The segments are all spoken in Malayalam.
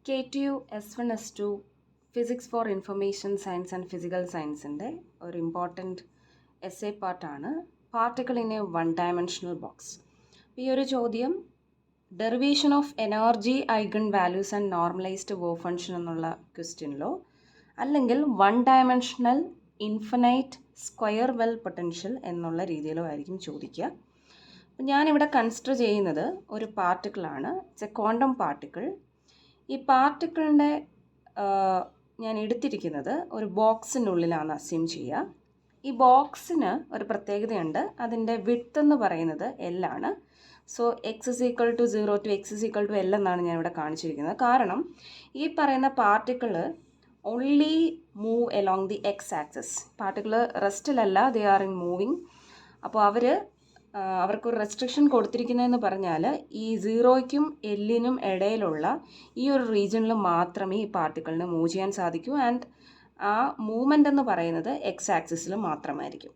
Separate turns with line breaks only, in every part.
KTU S1 S2 physics for information science and physical സയൻസിൻ്റെ ഒരു ഇമ്പോർട്ടൻറ്റ് എസ്സേ പാർട്ടാണ് particle in a one dimensional box. ഈ ഒരു ചോദ്യം derivation of energy eigen values and normalised wave function എന്നുള്ള ക്വസ്റ്റ്യനിലോ അല്ലെങ്കിൽ one dimensional infinite square well potential എന്നുള്ള രീതിയിലോ ആയിരിക്കും ചോദിക്കുക. അപ്പം ഞാനിവിടെ കൺസിഡർ ചെയ്യുന്നത് ഒരു പാർട്ടിക്കിളാണ്. It's a quantum particle. ഈ പാർട്ടിക്കിളിൻ്റെ ഞാൻ എടുത്തിരിക്കുന്നത് ഒരു ബോക്സിനുള്ളിലാണ് അസ്യൂം ചെയ്യുക. ഈ ബോക്സിന് ഒരു പ്രത്യേകതയുണ്ട്. അതിൻ്റെ വിഡ്ത്ത് എന്ന് പറയുന്നത് L ആണ്. So x is equal to 0 to X is equal to L എന്നാണ് ഞാനിവിടെ കാണിച്ചിരിക്കുന്നത്. കാരണം ഈ പറയുന്ന പാർട്ടിക്കിള് only move along the x axis. Particle റെസ്റ്റിലല്ല, ദേ ആർ ഇൻ മൂവിങ്. അപ്പോൾ അവർക്കൊരു റെസ്ട്രിക്ഷൻ കൊടുത്തിരിക്കുന്നതെന്ന് പറഞ്ഞാൽ ഈ 0യ്ക്കും Lനും ഇടയിലുള്ള ഈ ഒരു റീജിയനിൽ മാത്രമേ ഈ പാർട്ടിക്കിളിന് മൂവ് ചെയ്യാൻ സാധിക്കൂ. ആൻഡ് ആ മൂവ്മെൻ്റ് എന്ന് പറയുന്നത് എക്സ് ആക്സിസിൽ മാത്രമായിരിക്കും.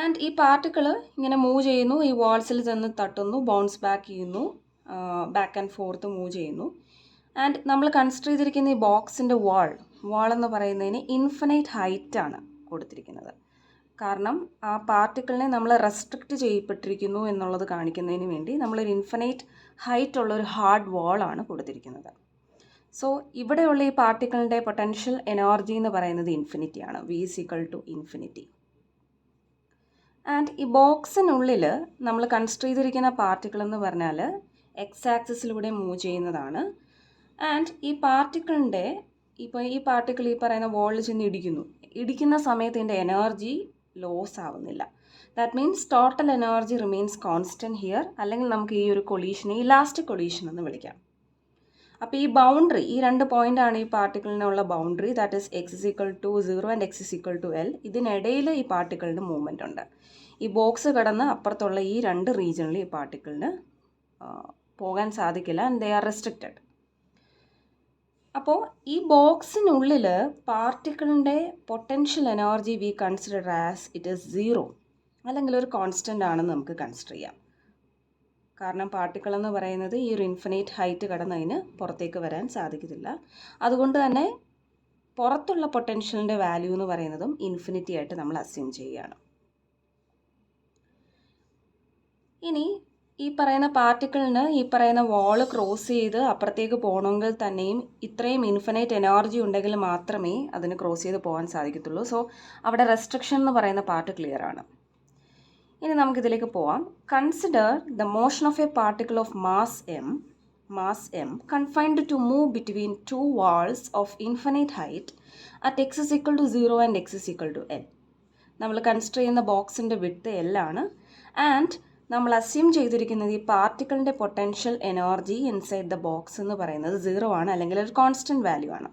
ആൻഡ് ഈ പാർട്ടിക്കിൾ ഇങ്ങനെ മൂവ് ചെയ്യുന്നു, ഈ വാൾസിൽ ചെന്ന് തട്ടുന്നു, ബൗൺസ് ബാക്ക് ചെയ്യുന്നു, ബാക്ക് ആൻഡ് ഫോർത്ത് മൂവ് ചെയ്യുന്നു. ആൻഡ് നമ്മൾ കൺസിഡർ ചെയ്തിരിക്കുന്ന ഈ ബോക്സിൻ്റെ വാൾ എന്ന് പറയുന്നതിന് ഇൻഫിനൈറ്റ് ഹൈറ്റാണ് കൊടുത്തിരിക്കുന്നത്. കാരണം ആ പാർട്ടിക്കിളിനെ നമ്മൾ റെസ്ട്രിക്റ്റ് ചെയ്യപ്പെട്ടിരിക്കുന്നു എന്നുള്ളത് കാണിക്കുന്നതിന് വേണ്ടി നമ്മളൊരു ഇൻഫിനൈറ്റ് ഹൈറ്റ് ഉള്ള ഒരു ഹാർഡ് വാളാണ് കൊടുത്തിരിക്കുന്നത്. സോ ഇവിടെയുള്ള ഈ പാർട്ടിക്കിളിൻ്റെ പൊട്ടൻഷ്യൽ എനർജി എന്ന് പറയുന്നത് ഇൻഫിനിറ്റിയാണ്, V is equal to infinity. And ഈ ബോക്സിനുള്ളിൽ നമ്മൾ കൺസിഡർ ചെയ്തിരിക്കുന്ന പാർട്ടിക്കിൾ എന്ന് പറഞ്ഞാൽ എക്സ് ആക്സിസിലൂടെ മൂവ് ചെയ്യുന്നതാണ്. ആൻഡ് ഈ പാർട്ടിക്കിളിൻ്റെ ഈ പാർട്ടിക്കിൾ ഈ പറയുന്ന വാളിൽ ചെന്ന് ഇടിക്കുന്ന സമയത്ത് ഇതിൻ്റെ എനർജി ലോസ് ആവുന്നില്ല. That means total energy remains constant here. അല്ലെങ്കിൽ നമുക്ക് ഈ ഒരു കൊളീഷനെ ഇലാസ്റ്റിക് കൊളീഷൻ എന്ന് വിളിക്കാം. അപ്പോൾ ഈ ബൗണ്ടറി, ഈ രണ്ട് പോയിൻ്റാണ് ഈ പാർട്ടിക്കിളിനുള്ള boundary. That is x is equal to 0 and X is equal to L. ഇതിനിടയിൽ ഈ പാർട്ടിക്കിളിന് മൂവ്മെൻ്റ് ഉണ്ട്. ഈ ബോക്സ് കടന്ന് അപ്പുറത്തുള്ള ഈ രണ്ട് റീജിയണിൽ ഈ പാർട്ടിക്കിളിന് പോകാൻ സാധിക്കില്ല. And they are restricted. അപ്പോൾ ഈ ബോക്സിനുള്ളിൽ പാർട്ടിക്കിളിൻ്റെ potential energy we consider as it is 0, അല്ലെങ്കിൽ ഒരു കോൺസ്റ്റൻ്റ് ആണെന്ന് നമുക്ക് കൺസിഡർ ചെയ്യാം. കാരണം പാർട്ടിക്കിൾ എന്ന് പറയുന്നത് ഈ ഒരു ഇൻഫിനൈറ്റ് ഹൈറ്റ് കടന്നതിന് പുറത്തേക്ക് വരാൻ സാധിക്കത്തില്ല. അതുകൊണ്ട് തന്നെ പുറത്തുള്ള പൊട്ടൻഷ്യലിൻ്റെ വാല്യൂ എന്ന് പറയുന്നതും ഇൻഫിനിറ്റി ആയിട്ട് നമ്മൾ അസ്യൂം ചെയ്യുകയാണ്. ഇനി ഈ പറയുന്ന പാർട്ടിക്കിളിന് ഈ പറയുന്ന വാള് ക്രോസ് ചെയ്ത് അപ്പുറത്തേക്ക് പോകണമെങ്കിൽ തന്നെയും ഇത്രയും ഇൻഫിനൈറ്റ് എനർജി ഉണ്ടെങ്കിൽ മാത്രമേ അതിന് ക്രോസ് ചെയ്ത് പോകാൻ സാധിക്കത്തുള്ളൂ. സോ അവിടെ റെസ്ട്രിക്ഷൻ എന്ന് പറയുന്ന പാർട്ട് ക്ലിയർ ആണ്. ഇനി നമുക്കിതിലേക്ക് പോവാം. Consider the motion of a particle of mass m confined to move between two walls of infinite height at X is equal to 0 and X is equal to L. നമ്മൾ കൺസിഡർ ചെയ്യുന്ന ബോക്സിൻ്റെ വിഡ്ത്ത് L ആണ്. ആൻഡ് നമ്മൾ അസ്യൂം ചെയ്തിരിക്കുന്നത് ഈ പാർട്ടിക്കിളിൻ്റെ potential energy inside the box എന്ന് പറയുന്നത് 0 ആണ്, അല്ലെങ്കിൽ ഒരു കോൺസ്റ്റൻറ്റ് വാല്യൂ ആണ്.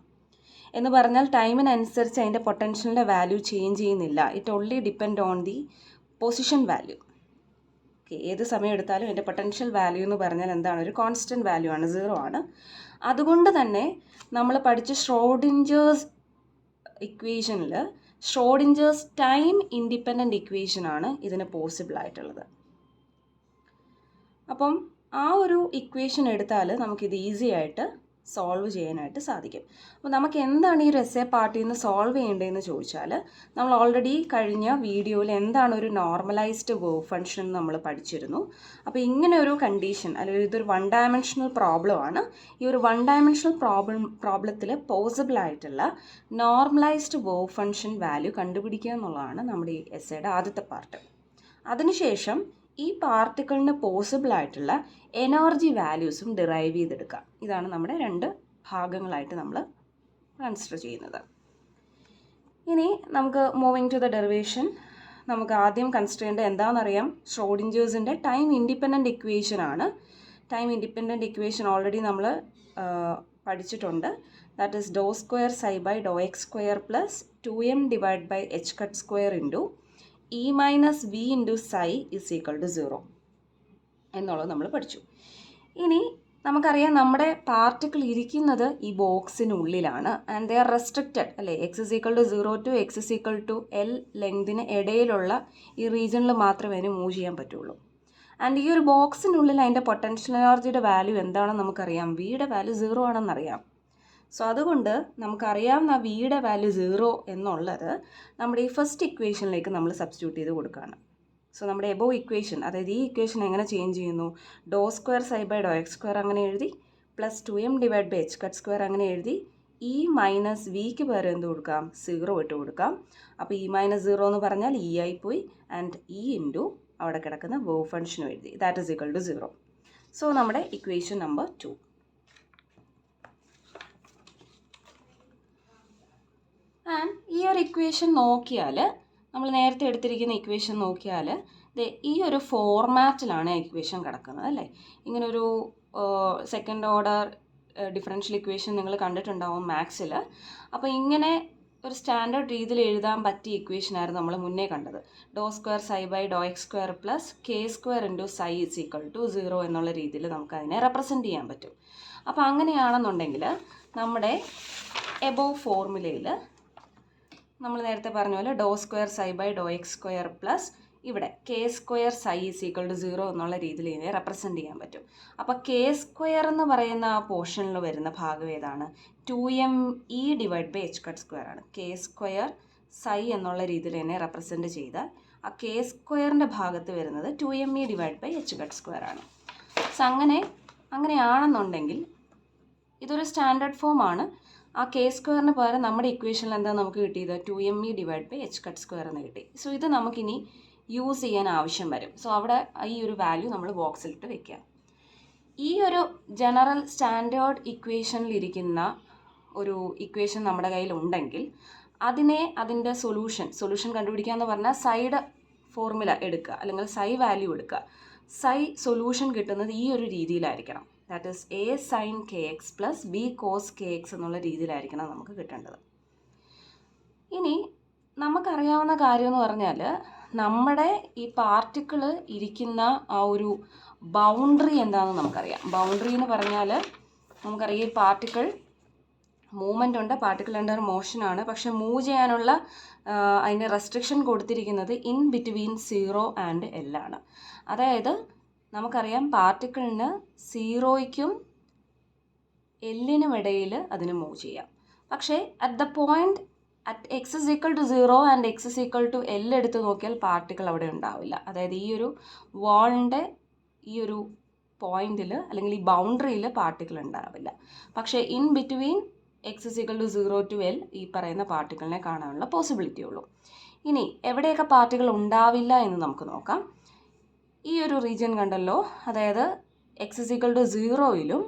എന്ന് പറഞ്ഞാൽ ടൈമിനനുസരിച്ച് അതിൻ്റെ പൊട്ടൻഷ്യലിൻ്റെ വാല്യൂ ചേഞ്ച് ചെയ്യുന്നില്ല. It only depend on the position value. Okay, ഏത് സമയം എടുത്താലും എൻ്റെ പൊട്ടൻഷ്യൽ വാല്യൂ എന്ന് പറഞ്ഞാൽ എന്താണ്? ഒരു കോൺസ്റ്റൻറ്റ് വാല്യൂ ആണ്, 0 ആണ്. അതുകൊണ്ട് തന്നെ നമ്മൾ പഠിച്ച ഷ്രോഡിഞ്ചേഴ്സ് ഇക്വേഷനിൽ ഷ്രോഡിഞ്ചേഴ്സ് ടൈം ഇൻഡിപെൻഡൻറ്റ് ഇക്വേഷനാണ് ഇതിന് പോസിബിൾ ആയിട്ടുള്ളത്. അപ്പം ആ ഒരു ഇക്വേഷൻ എടുത്താൽ നമുക്കിത് ഈസി ആയിട്ട് സോൾവ് ചെയ്യാനായിട്ട് സാധിക്കും. അപ്പോൾ നമുക്ക് എന്താണ് ഈ ഒരു എസ്സേ പാർട്ടിൽ നിന്ന് സോൾവ് ചെയ്യേണ്ടതെന്ന് ചോദിച്ചാൽ, നമ്മൾ ഓൾറെഡി കഴിഞ്ഞ വീഡിയോയിൽ എന്താണ് ഒരു നോർമലൈസ്ഡ് വേവ് ഫംഗ്ഷൻ നമ്മൾ പഠിച്ചിരുന്നു. അപ്പോൾ ഇങ്ങനെ ഒരു കണ്ടീഷൻ, അല്ലെങ്കിൽ ഇതൊരു വൺ ഡയമെൻഷണൽ പ്രോബ്ലം ആണ്. ഈ ഒരു വൺ ഡയമെൻഷണൽ പ്രോബ്ലത്തിൽ പോസിബിൾ ആയിട്ടുള്ള നോർമലൈസ്ഡ് വേവ് ഫംഗ്ഷൻ വാല്യൂ കണ്ടുപിടിക്കുക എന്നുള്ളതാണ് നമ്മുടെ ഈ എസ്സേയുടെ ആദ്യത്തെ പാർട്ട്. അതിനുശേഷം ഈ പാർട്ടിക്കിളിന് പോസിബിൾ ആയിട്ടുള്ള എനർജി വാല്യൂസും ഡിറൈവ് ചെയ്തെടുക്കുക. ഇതാണ് നമ്മുടെ രണ്ട് ഭാഗങ്ങളായിട്ട് നമ്മൾ കൺസിഡർ ചെയ്യുന്നത്. ഇനി നമുക്ക് മൂവിങ് ടു ദ ഡെറിവേഷൻ. നമുക്ക് ആദ്യം കൺസിഡർ ചെയ്യേണ്ടത് എന്താണെന്നറിയാം. ഷ്രോഡിഞ്ചേഴ്സിൻ്റെ ടൈം ഇൻഡിപെൻഡൻറ്റ് ഇക്വേഷൻ ആണ്. ടൈം ഇൻഡിപെൻഡൻറ്റ് ഇക്വേഷൻ ഓൾറെഡി നമ്മൾ പഠിച്ചിട്ടുണ്ട്. That is do square psi by do X square plus 2m divide by h cut square into E minus V into psi is equal to 0 എന്നുള്ളത് നമ്മൾ പഠിച്ചു. ഇനി നമുക്കറിയാം നമ്മുടെ പാർട്ടിക്കിൾ ഇരിക്കുന്നത് ഈ ബോക്സിനുള്ളിലാണ്. ആൻഡ് ദേ ആർ റെസ്ട്രിക്റ്റഡ് അല്ലേ. X is equal to 0 to X is equal to L ലെങ്തിന് ഇടയിലുള്ള ഈ റീജിയണിൽ മാത്രമേ അതിന് മൂവ് ചെയ്യാൻ പറ്റുള്ളൂ. ആൻഡ് ഈ ഒരു ബോക്സിനുള്ളിൽ അതിൻ്റെ പൊട്ടൻഷ്യൽ എനർജിയുടെ വാല്യൂ എന്താണെന്ന് നമുക്കറിയാം. വിയുടെ വാല്യൂ 0 ആണെന്നറിയാം. സോ അതുകൊണ്ട് നമുക്കറിയാവുന്ന വിയുടെ വാല്യൂ 0 എന്നുള്ളത് നമ്മുടെ ഈ ഫസ്റ്റ് ഇക്വേഷനിലേക്ക് നമ്മൾ സബ്സ്റ്റിറ്റ്യൂട്ട് ചെയ്ത് കൊടുക്കുകയാണ്. സോ നമ്മുടെ എബോവ് ഇക്വേഷൻ, അതായത് ഈ ഇക്വേഷൻ എങ്ങനെ ചേഞ്ച് ചെയ്യുന്നു? Do square psi by do X square അങ്ങനെ എഴുതി, plus 2m divide by H cut square അങ്ങനെ എഴുതി, ഇ മൈനസ് വിക്ക് പകരം എന്ത് കൊടുക്കാം? 0 ഇട്ട് കൊടുക്കാം. അപ്പോൾ ഇ മൈനസ് 0 എന്ന് പറഞ്ഞാൽ ഇ ആയിപ്പോയി, ആൻഡ് ഇ ഇൻറ്റു അവിടെ കിടക്കുന്ന വേവ് ഫംഗ്ഷനും എഴുതി, that is equal to 0. So നമ്മുടെ ഇക്വേഷൻ നമ്പർ 2. ആൻഡ് ഈ ഒരു ഇക്വേഷൻ നോക്കിയാൽ, നമ്മൾ നേരത്തെ എടുത്തിരിക്കുന്ന ഇക്വേഷൻ നോക്കിയാൽ ഈ ഒരു ഫോർമാറ്റിലാണ് ഇക്വേഷൻ കിടക്കുന്നത് അല്ലേ. ഇങ്ങനൊരു സെക്കൻഡ് ഓർഡർ ഡിഫറൻഷ്യൽ ഇക്വേഷൻ നിങ്ങൾ കണ്ടിട്ടുണ്ടാവും മാത്സിൽ. അപ്പോൾ ഇങ്ങനെ ഒരു സ്റ്റാൻഡേർഡ് രീതിയിൽ എഴുതാൻ പറ്റിയ ഇക്വേഷനായിരുന്നു നമ്മൾ മുന്നേ കണ്ടത്. Do square psi by do X square plus k square into psi is equal to 0 എന്നുള്ള രീതിയിൽ നമുക്ക് അതിനെ റെപ്രസെൻറ്റ് ചെയ്യാൻ പറ്റും. അപ്പോൾ അങ്ങനെയാണെന്നുണ്ടെങ്കിൽ നമ്മുടെ എബോവ് ഫോർമുലയിൽ നമ്മൾ നേരത്തെ പറഞ്ഞ പോലെ do square psi by do X square plus ഇവിടെ k square psi is equal to 0 എന്നുള്ള രീതിയിൽ ഇതിനെ റെപ്രസെൻറ്റ് ചെയ്യാൻ പറ്റും. അപ്പോൾ കെ സ്ക്വയർ എന്ന് പറയുന്ന ആ പോർഷനിൽ വരുന്ന ഭാഗം ഏതാണ്? 2me divide by H cut square ആണ്. കെ സ്ക്വയർ സൈ എന്നുള്ള രീതിയിൽ ഇതിനെ റെപ്രസെൻറ്റ് ചെയ്താൽ ആ കെ സ്ക്വയറിൻ്റെ ഭാഗത്ത് വരുന്നത് 2me divide by H cut square ആണ്. സോ അങ്ങനെയാണെന്നുണ്ടെങ്കിൽ ഇതൊരു സ്റ്റാൻഡേർഡ് ഫോമാണ്. ആ കെ സ്ക്വയറിന് പകരം നമ്മുടെ ഇക്വേഷനിൽ എന്താ നമുക്ക് കിട്ടിയത്? 2me divide by H cut square എന്ന് കിട്ടി. സോ ഇത് നമുക്കിനി യൂസ് ചെയ്യാൻ ആവശ്യം വരും. സോ അവിടെ ഈ ഒരു വാല്യൂ നമ്മൾ ബോക്സിലിട്ട് വെക്കുക. ഈ ഒരു ജനറൽ സ്റ്റാൻഡേർഡ് ഇക്വേഷനിലിരിക്കുന്ന ഒരു ഇക്വേഷൻ നമ്മുടെ കയ്യിൽ ഉണ്ടെങ്കിൽ അതിൻ്റെ സൊല്യൂഷൻ കണ്ടുപിടിക്കുക എന്ന് പറഞ്ഞാൽ സൈഡ് ഫോർമുല എടുക്കുക, അല്ലെങ്കിൽ സൈ വാല്യൂ എടുക്കുക. സൈ സൊല്യൂഷൻ കിട്ടുന്നത് ഈ ഒരു രീതിയിലായിരിക്കണം. That is a sine K X plus b cos k x എന്നുള്ള രീതിയിലായിരിക്കണം നമുക്ക് കിട്ടേണ്ടത്. ഇനി നമുക്കറിയാവുന്ന കാര്യം എന്ന് പറഞ്ഞാൽ നമ്മുടെ ഈ പാർട്ടിക്കിൾ ഇരിക്കുന്ന ആ ഒരു ബൗണ്ടറി എന്താണെന്ന് നമുക്കറിയാം. ബൗണ്ടറി എന്ന് പറഞ്ഞാൽ നമുക്കറിയാം ഈ പാർട്ടിക്കിൾ മൂവ്മെൻ്റ് ഉണ്ട്, പാർട്ടിക്കിൾ അണ്ടർ മോഷനാണ്. പക്ഷെ മൂവ് ചെയ്യാനുള്ള അതിന് റെസ്ട്രിക്ഷൻ കൊടുത്തിരിക്കുന്നത് ഇൻ ബിറ്റ്വീൻ 0 ആൻഡ് L ആണ്. അതായത് നമുക്കറിയാം പാർട്ടിക്കിളിന് 0യ്ക്കും Lനും ഇടയിൽ അതിന് മൂവ് ചെയ്യാം. പക്ഷേ at the point at X is equal to 0 and X is equal to L എടുത്ത് നോക്കിയാൽ പാർട്ടിക്കിൾ അവിടെ ഉണ്ടാവില്ല. അതായത് ഈ ഒരു വാളിൻ്റെ ഈ ഒരു പോയിന്റിൽ അല്ലെങ്കിൽ ഈ ബൗണ്ടറിയിൽ പാർട്ടിക്കിൾ ഉണ്ടാവില്ല. പക്ഷേ in between X is equal to 0 to L ഈ പറയുന്ന പാർട്ടിക്കിളിനെ കാണാനുള്ള പോസിബിലിറ്റി ഉള്ളൂ. ഇനി എവിടെയൊക്കെ പാർട്ടിക്കിൾ ഉണ്ടാവില്ല എന്ന് നമുക്ക് നോക്കാം. ഈ ഒരു റീജിയൻ കണ്ടല്ലോ, അതായത് എക്സ് ഇസ് ഈക്വൽ ടു 0യിലും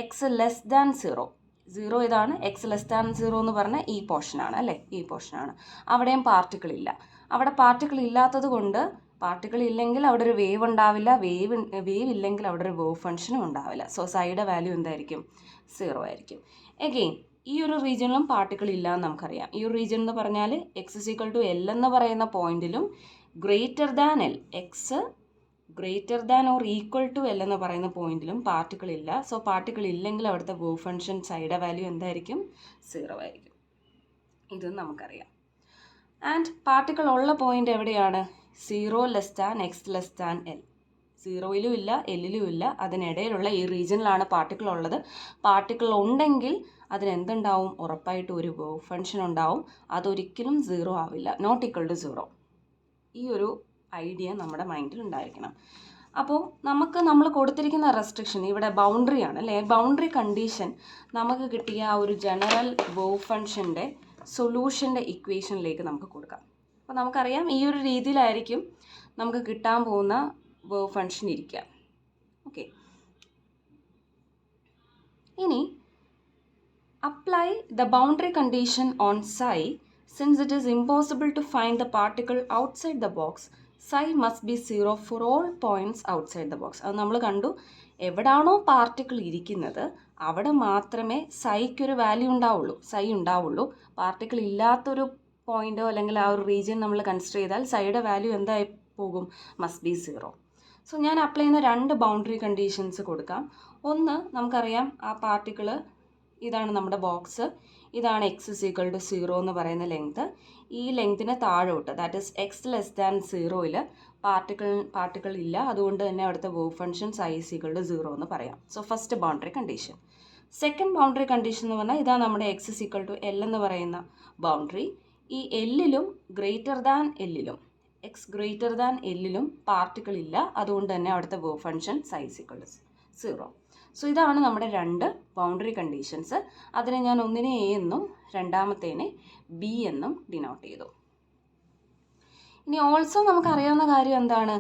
എക്സ് ലെസ് ദാൻ 0 ഇതാണ്. എക്സ് ലെസ് ദാൻ 0 എന്ന് പറഞ്ഞാൽ ഈ പോർഷനാണ് അല്ലേ, ഈ പോർഷനാണ്. അവിടെയും പാർട്ടിക്കിൾ ഇല്ല. അവിടെ പാർട്ടിക്കിൾ ഇല്ലാത്തത് കൊണ്ട് പാർട്ടിക്കിൾ ഇല്ലെങ്കിൽ അവിടെ ഒരു വേവ് ഉണ്ടാവില്ല, വേവ് ഇല്ലെങ്കിൽ അവിടെ ഒരു വേവ് ഫംഗ്ഷനും ഉണ്ടാവില്ല. സോ സൈഡ് വാല്യൂ എന്തായിരിക്കും? 0 ആയിരിക്കും. എഗെയിൻ ഈ ഒരു റീജിയനിലും പാർട്ടിക്കിൾ ഇല്ല എന്ന് നമുക്കറിയാം. ഈ ഒരു റീജിയൻ എന്ന് പറഞ്ഞാൽ X is equal to L എന്ന് പറയുന്ന പോയിന്റിലും greater than L, X greater than or equal to L എന്ന് പറയുന്ന പോയിന്റിലും പാർട്ടിക്കിൾ ഇല്ല. സോ പാർട്ടിക്കിൾ ഇല്ലെങ്കിൽ അവിടുത്തെ വേവ് ഫംഗ്ഷൻ സൈഡ് വാല്യൂ എന്തായിരിക്കും? 0 ആയിരിക്കും. ഇതും നമുക്കറിയാം. ആൻഡ് പാർട്ടിക്കിൾ ഉള്ള പോയിന്റ് എവിടെയാണ്? 0 less than X less than L. 0യിലും ഇല്ല, Lലും ഇല്ല, അതിനിടയിലുള്ള ഈ റീജിയനിലാണ് പാർട്ടിക്കിൾ ഉള്ളത്. പാർട്ടിക്കിൾ ഉണ്ടെങ്കിൽ അതിനെന്തുണ്ടാവും? ഉറപ്പായിട്ട് ഒരു വേവ് ഫംഗ്ഷൻ ഉണ്ടാവും. അതൊരിക്കലും 0 ആവില്ല, നോട്ട് ഈക്വൽ ടു 0. ഈ ഒരു ഐഡിയ നമ്മുടെ മൈൻഡിൽ ഉണ്ടായിരിക്കണം. അപ്പോൾ നമ്മൾ കൊടുത്തിരിക്കുന്ന റെസ്ട്രിക്ഷൻ ഇവിടെ ബൗണ്ടറി ആണ് അല്ലേ. ബൗണ്ടറി കണ്ടീഷൻ നമുക്ക് കിട്ടിയ ആ ഒരു ജനറൽ വേവ് ഫംഗ്ഷൻ്റെ സൊല്യൂഷൻ്റെ ഇക്വേഷനിലേക്ക് നമുക്ക് കൊടുക്കാം. അപ്പോൾ നമുക്കറിയാം ഈ ഒരു രീതിയിലായിരിക്കും നമുക്ക് കിട്ടാൻ പോകുന്ന വേവ് ഫംഗ്ഷൻ ഇരിക്കുക. ഓക്കെ, ഇനി apply the boundary condition on psi since it is impossible to find the particle outside the box. Psi must be 0 for all points outside the box. അത് നമ്മൾ കണ്ടു. എവിടാണോ പാർട്ടിക്കിൾ ഇരിക്കുന്നത് അവിടെ മാത്രമേ സൈക്കൊരു വാല്യൂ ഉണ്ടാവുള്ളൂ. പാർട്ടിക്കിൾ ഇല്ലാത്തൊരു പോയിന്റോ അല്ലെങ്കിൽ ആ ഒരു റീജിയൻ നമ്മൾ കൺസിഡർ ചെയ്താൽ സൈയുടെ വാല്യൂ എന്തായി പോകും? Must be 0. സോ ഞാൻ അപ്ലൈ ചെയ്യുന്ന 2 ബൗണ്ടറി കണ്ടീഷൻസ് കൊടുക്കാം. ഒന്ന്, നമുക്കറിയാം ആ പാർട്ടിക്കിൾ ഇതാണ് നമ്മുടെ ബോക്സ്, ഇതാണ് എക്സ് ഇസ് ഈക്വൽ ടു 0 എന്ന് പറയുന്ന ലെങ്ത്. ഈ ലെങ്തിന് താഴോട്ട്, that is x less than 0യിൽ പാർട്ടിക്കിൾ ഇല്ല, അതുകൊണ്ട് തന്നെ അവിടുത്തെ wave function psi is equal to 0 എന്ന് പറയാം. So first boundary condition. Second boundary condition എന്ന് പറഞ്ഞാൽ ഇതാ നമ്മുടെ x is equal to L എന്ന് പറയുന്ന ബൗണ്ടറി. ഈ എല്ലിലും ഗ്രേറ്റർ ദാൻ എല്ലിലും എക്സ് ഗ്രേറ്റർ ദാൻ എല്ലിലും പാർട്ടിക്കിൾ ഇല്ല, അതുകൊണ്ട് തന്നെ അവിടുത്തെ wave function psi is equal to 0. So ഇതാണ് നമ്മുടെ രണ്ട് ബൗണ്ടറി കണ്ടീഷൻസ്. അതിനെ ഞാൻ ഒന്നിനെ എ എന്നും രണ്ടാമത്തേനെ ബി എന്നും ഡിനോട്ട് ചെയ്തു. ഇനി ഓൾസോ നമുക്കറിയാവുന്ന കാര്യം എന്താണ്,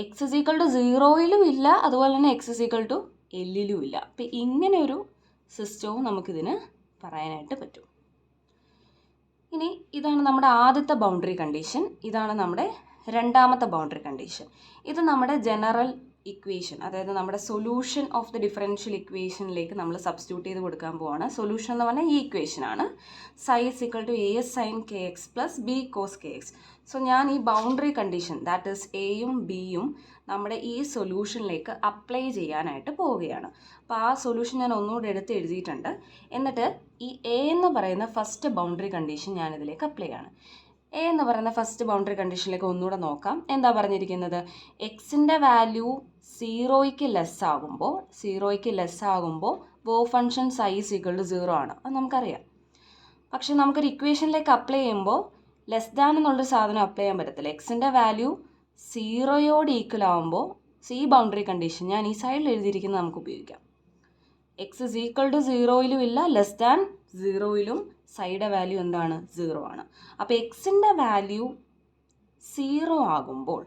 എക്സ് ഇസ് ഈക്വൽ ടു 0-യിലും ഇല്ല, അതുപോലെ തന്നെ എക്സ് ഇസ് ഈക്വൽ ടു എല്ലിലും ഇല്ല. അപ്പം ഇങ്ങനെ ഒരു സിസ്റ്റവും നമുക്കിതിന് പറയാനായിട്ട് പറ്റും. ഇനി ഇതാണ് നമ്മുടെ ആദ്യത്തെ ബൗണ്ടറി കണ്ടീഷൻ, ഇതാണ് നമ്മുടെ രണ്ടാമത്തെ ബൗണ്ടറി കണ്ടീഷൻ. ഇത് നമ്മുടെ ജനറൽ ഇക്വേഷൻ, അതായത് നമ്മുടെ സൊല്യൂഷൻ ഓഫ് ദി ഡിഫറൻഷ്യൽ ഇക്വേഷനിലേക്ക് നമ്മൾ സബ്സ്റ്റിറ്റ്യൂട്ട് ചെയ്ത് കൊടുക്കാൻ പോവാണ്. സൊല്യൂഷൻ എന്ന് പറഞ്ഞാൽ ഈ ഇക്വേഷനാണ്, psi is equal to A sine K X plus b cos k x. So ഞാൻ ഈ ബൗണ്ടറി കണ്ടീഷൻ ദാറ്റ് ഈസ് എയും ബിയും നമ്മുടെ ഈ സൊല്യൂഷനിലേക്ക് അപ്ലൈ ചെയ്യാനായിട്ട് പോവുകയാണ്. അപ്പോൾ ആ സൊല്യൂഷൻ ഞാൻ ഒന്നുകൂടെ എടുത്ത് എഴുതിയിട്ടുണ്ട്. എന്നിട്ട് ഈ എ എന്ന് പറയുന്ന ഫസ്റ്റ് ബൗണ്ടറി കണ്ടീഷൻ ഞാനിതിലേക്ക് അപ്ലൈ ചെയ്യാണ്. എ എന്ന് പറയുന്ന ഫസ്റ്റ് ബൗണ്ടറി കണ്ടീഷനിലേക്ക് ഒന്നുകൂടെ നോക്കാം. എന്താ പറഞ്ഞിരിക്കുന്നത്, എക്സിൻ്റെ വാല്യൂ 0-ക്ക് ലെസ് ആകുമ്പോൾ wave function psi is equal to 0 ആണ്, അത് നമുക്കറിയാം. പക്ഷെ നമുക്കൊരു ഇക്വേഷനിലേക്ക് അപ്ലൈ ചെയ്യുമ്പോൾ ലെസ് ദാൻ എന്നുള്ളൊരു സാധനം അപ്ലൈ ചെയ്യാൻ പറ്റത്തില്ല. എക്സിൻ്റെ വാല്യൂ 0-യോട് ഈക്വൽ ആകുമ്പോൾ ഈ ബൗണ്ടറി കണ്ടീഷൻ ഞാൻ ഈ സൈഡിൽ എഴുതിയിരിക്കുന്നത് നമുക്ക് ഉപയോഗിക്കാം. എക്സ് ഇസ് ഈക്വൽ ടു 0-യിലും ഇല്ല, ലെസ് ദാൻ 0-യിലും സൈഡ് വാല്യൂ എന്താണ്, 0 ആണ്. അപ്പോൾ എക്സിൻ്റെ വാല്യൂ 0 ആകുമ്പോൾ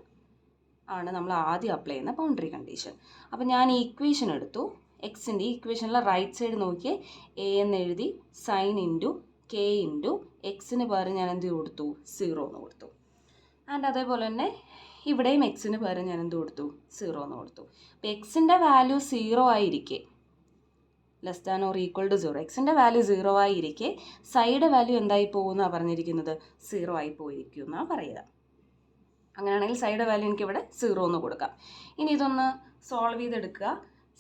ആണ് നമ്മൾ ആദ്യം അപ്ലൈ ചെയ്യുന്ന ബൗണ്ടറി കണ്ടീഷൻ. അപ്പോൾ ഞാൻ ഈ ഇക്വേഷൻ എടുത്തു, എക്സിൻ്റെ ഈ ഇക്വേഷനിലെ റൈറ്റ് സൈഡ് നോക്കിയേ, എ എന്ന് എഴുതി സൈൻ ഇൻറ്റു കെ ഇൻറ്റു എക്സിന് പകരം ഞാൻ എന്ത് കൊടുത്തു, 0 എന്ന് കൊടുത്തു. ആൻഡ് അതേപോലെ തന്നെ ഇവിടെയും എക്സിന് പകരം ഞാൻ എന്ത് കൊടുത്തു, 0 എന്ന് കൊടുത്തു. അപ്പോൾ എക്സിൻ്റെ വാല്യൂ 0 ആയിരിക്കെ, less than or equal to 0, എക്സിൻ്റെ വാല്യൂ 0 ആയിരിക്കെ സൈഡ് വാല്യൂ എന്തായി പോകുമെന്നാണ് പറഞ്ഞിരിക്കുന്നത്, 0 ആയി പോയിരിക്കും എന്നാണ് പറയുക. അങ്ങനെയാണെങ്കിൽ സൈഡ് വാല്യൂ എനിക്ക് ഇവിടെ 0 എന്ന് കൊടുക്കാം. ഇനി ഇതൊന്ന് സോൾവ് ചെയ്തെടുക്കുക.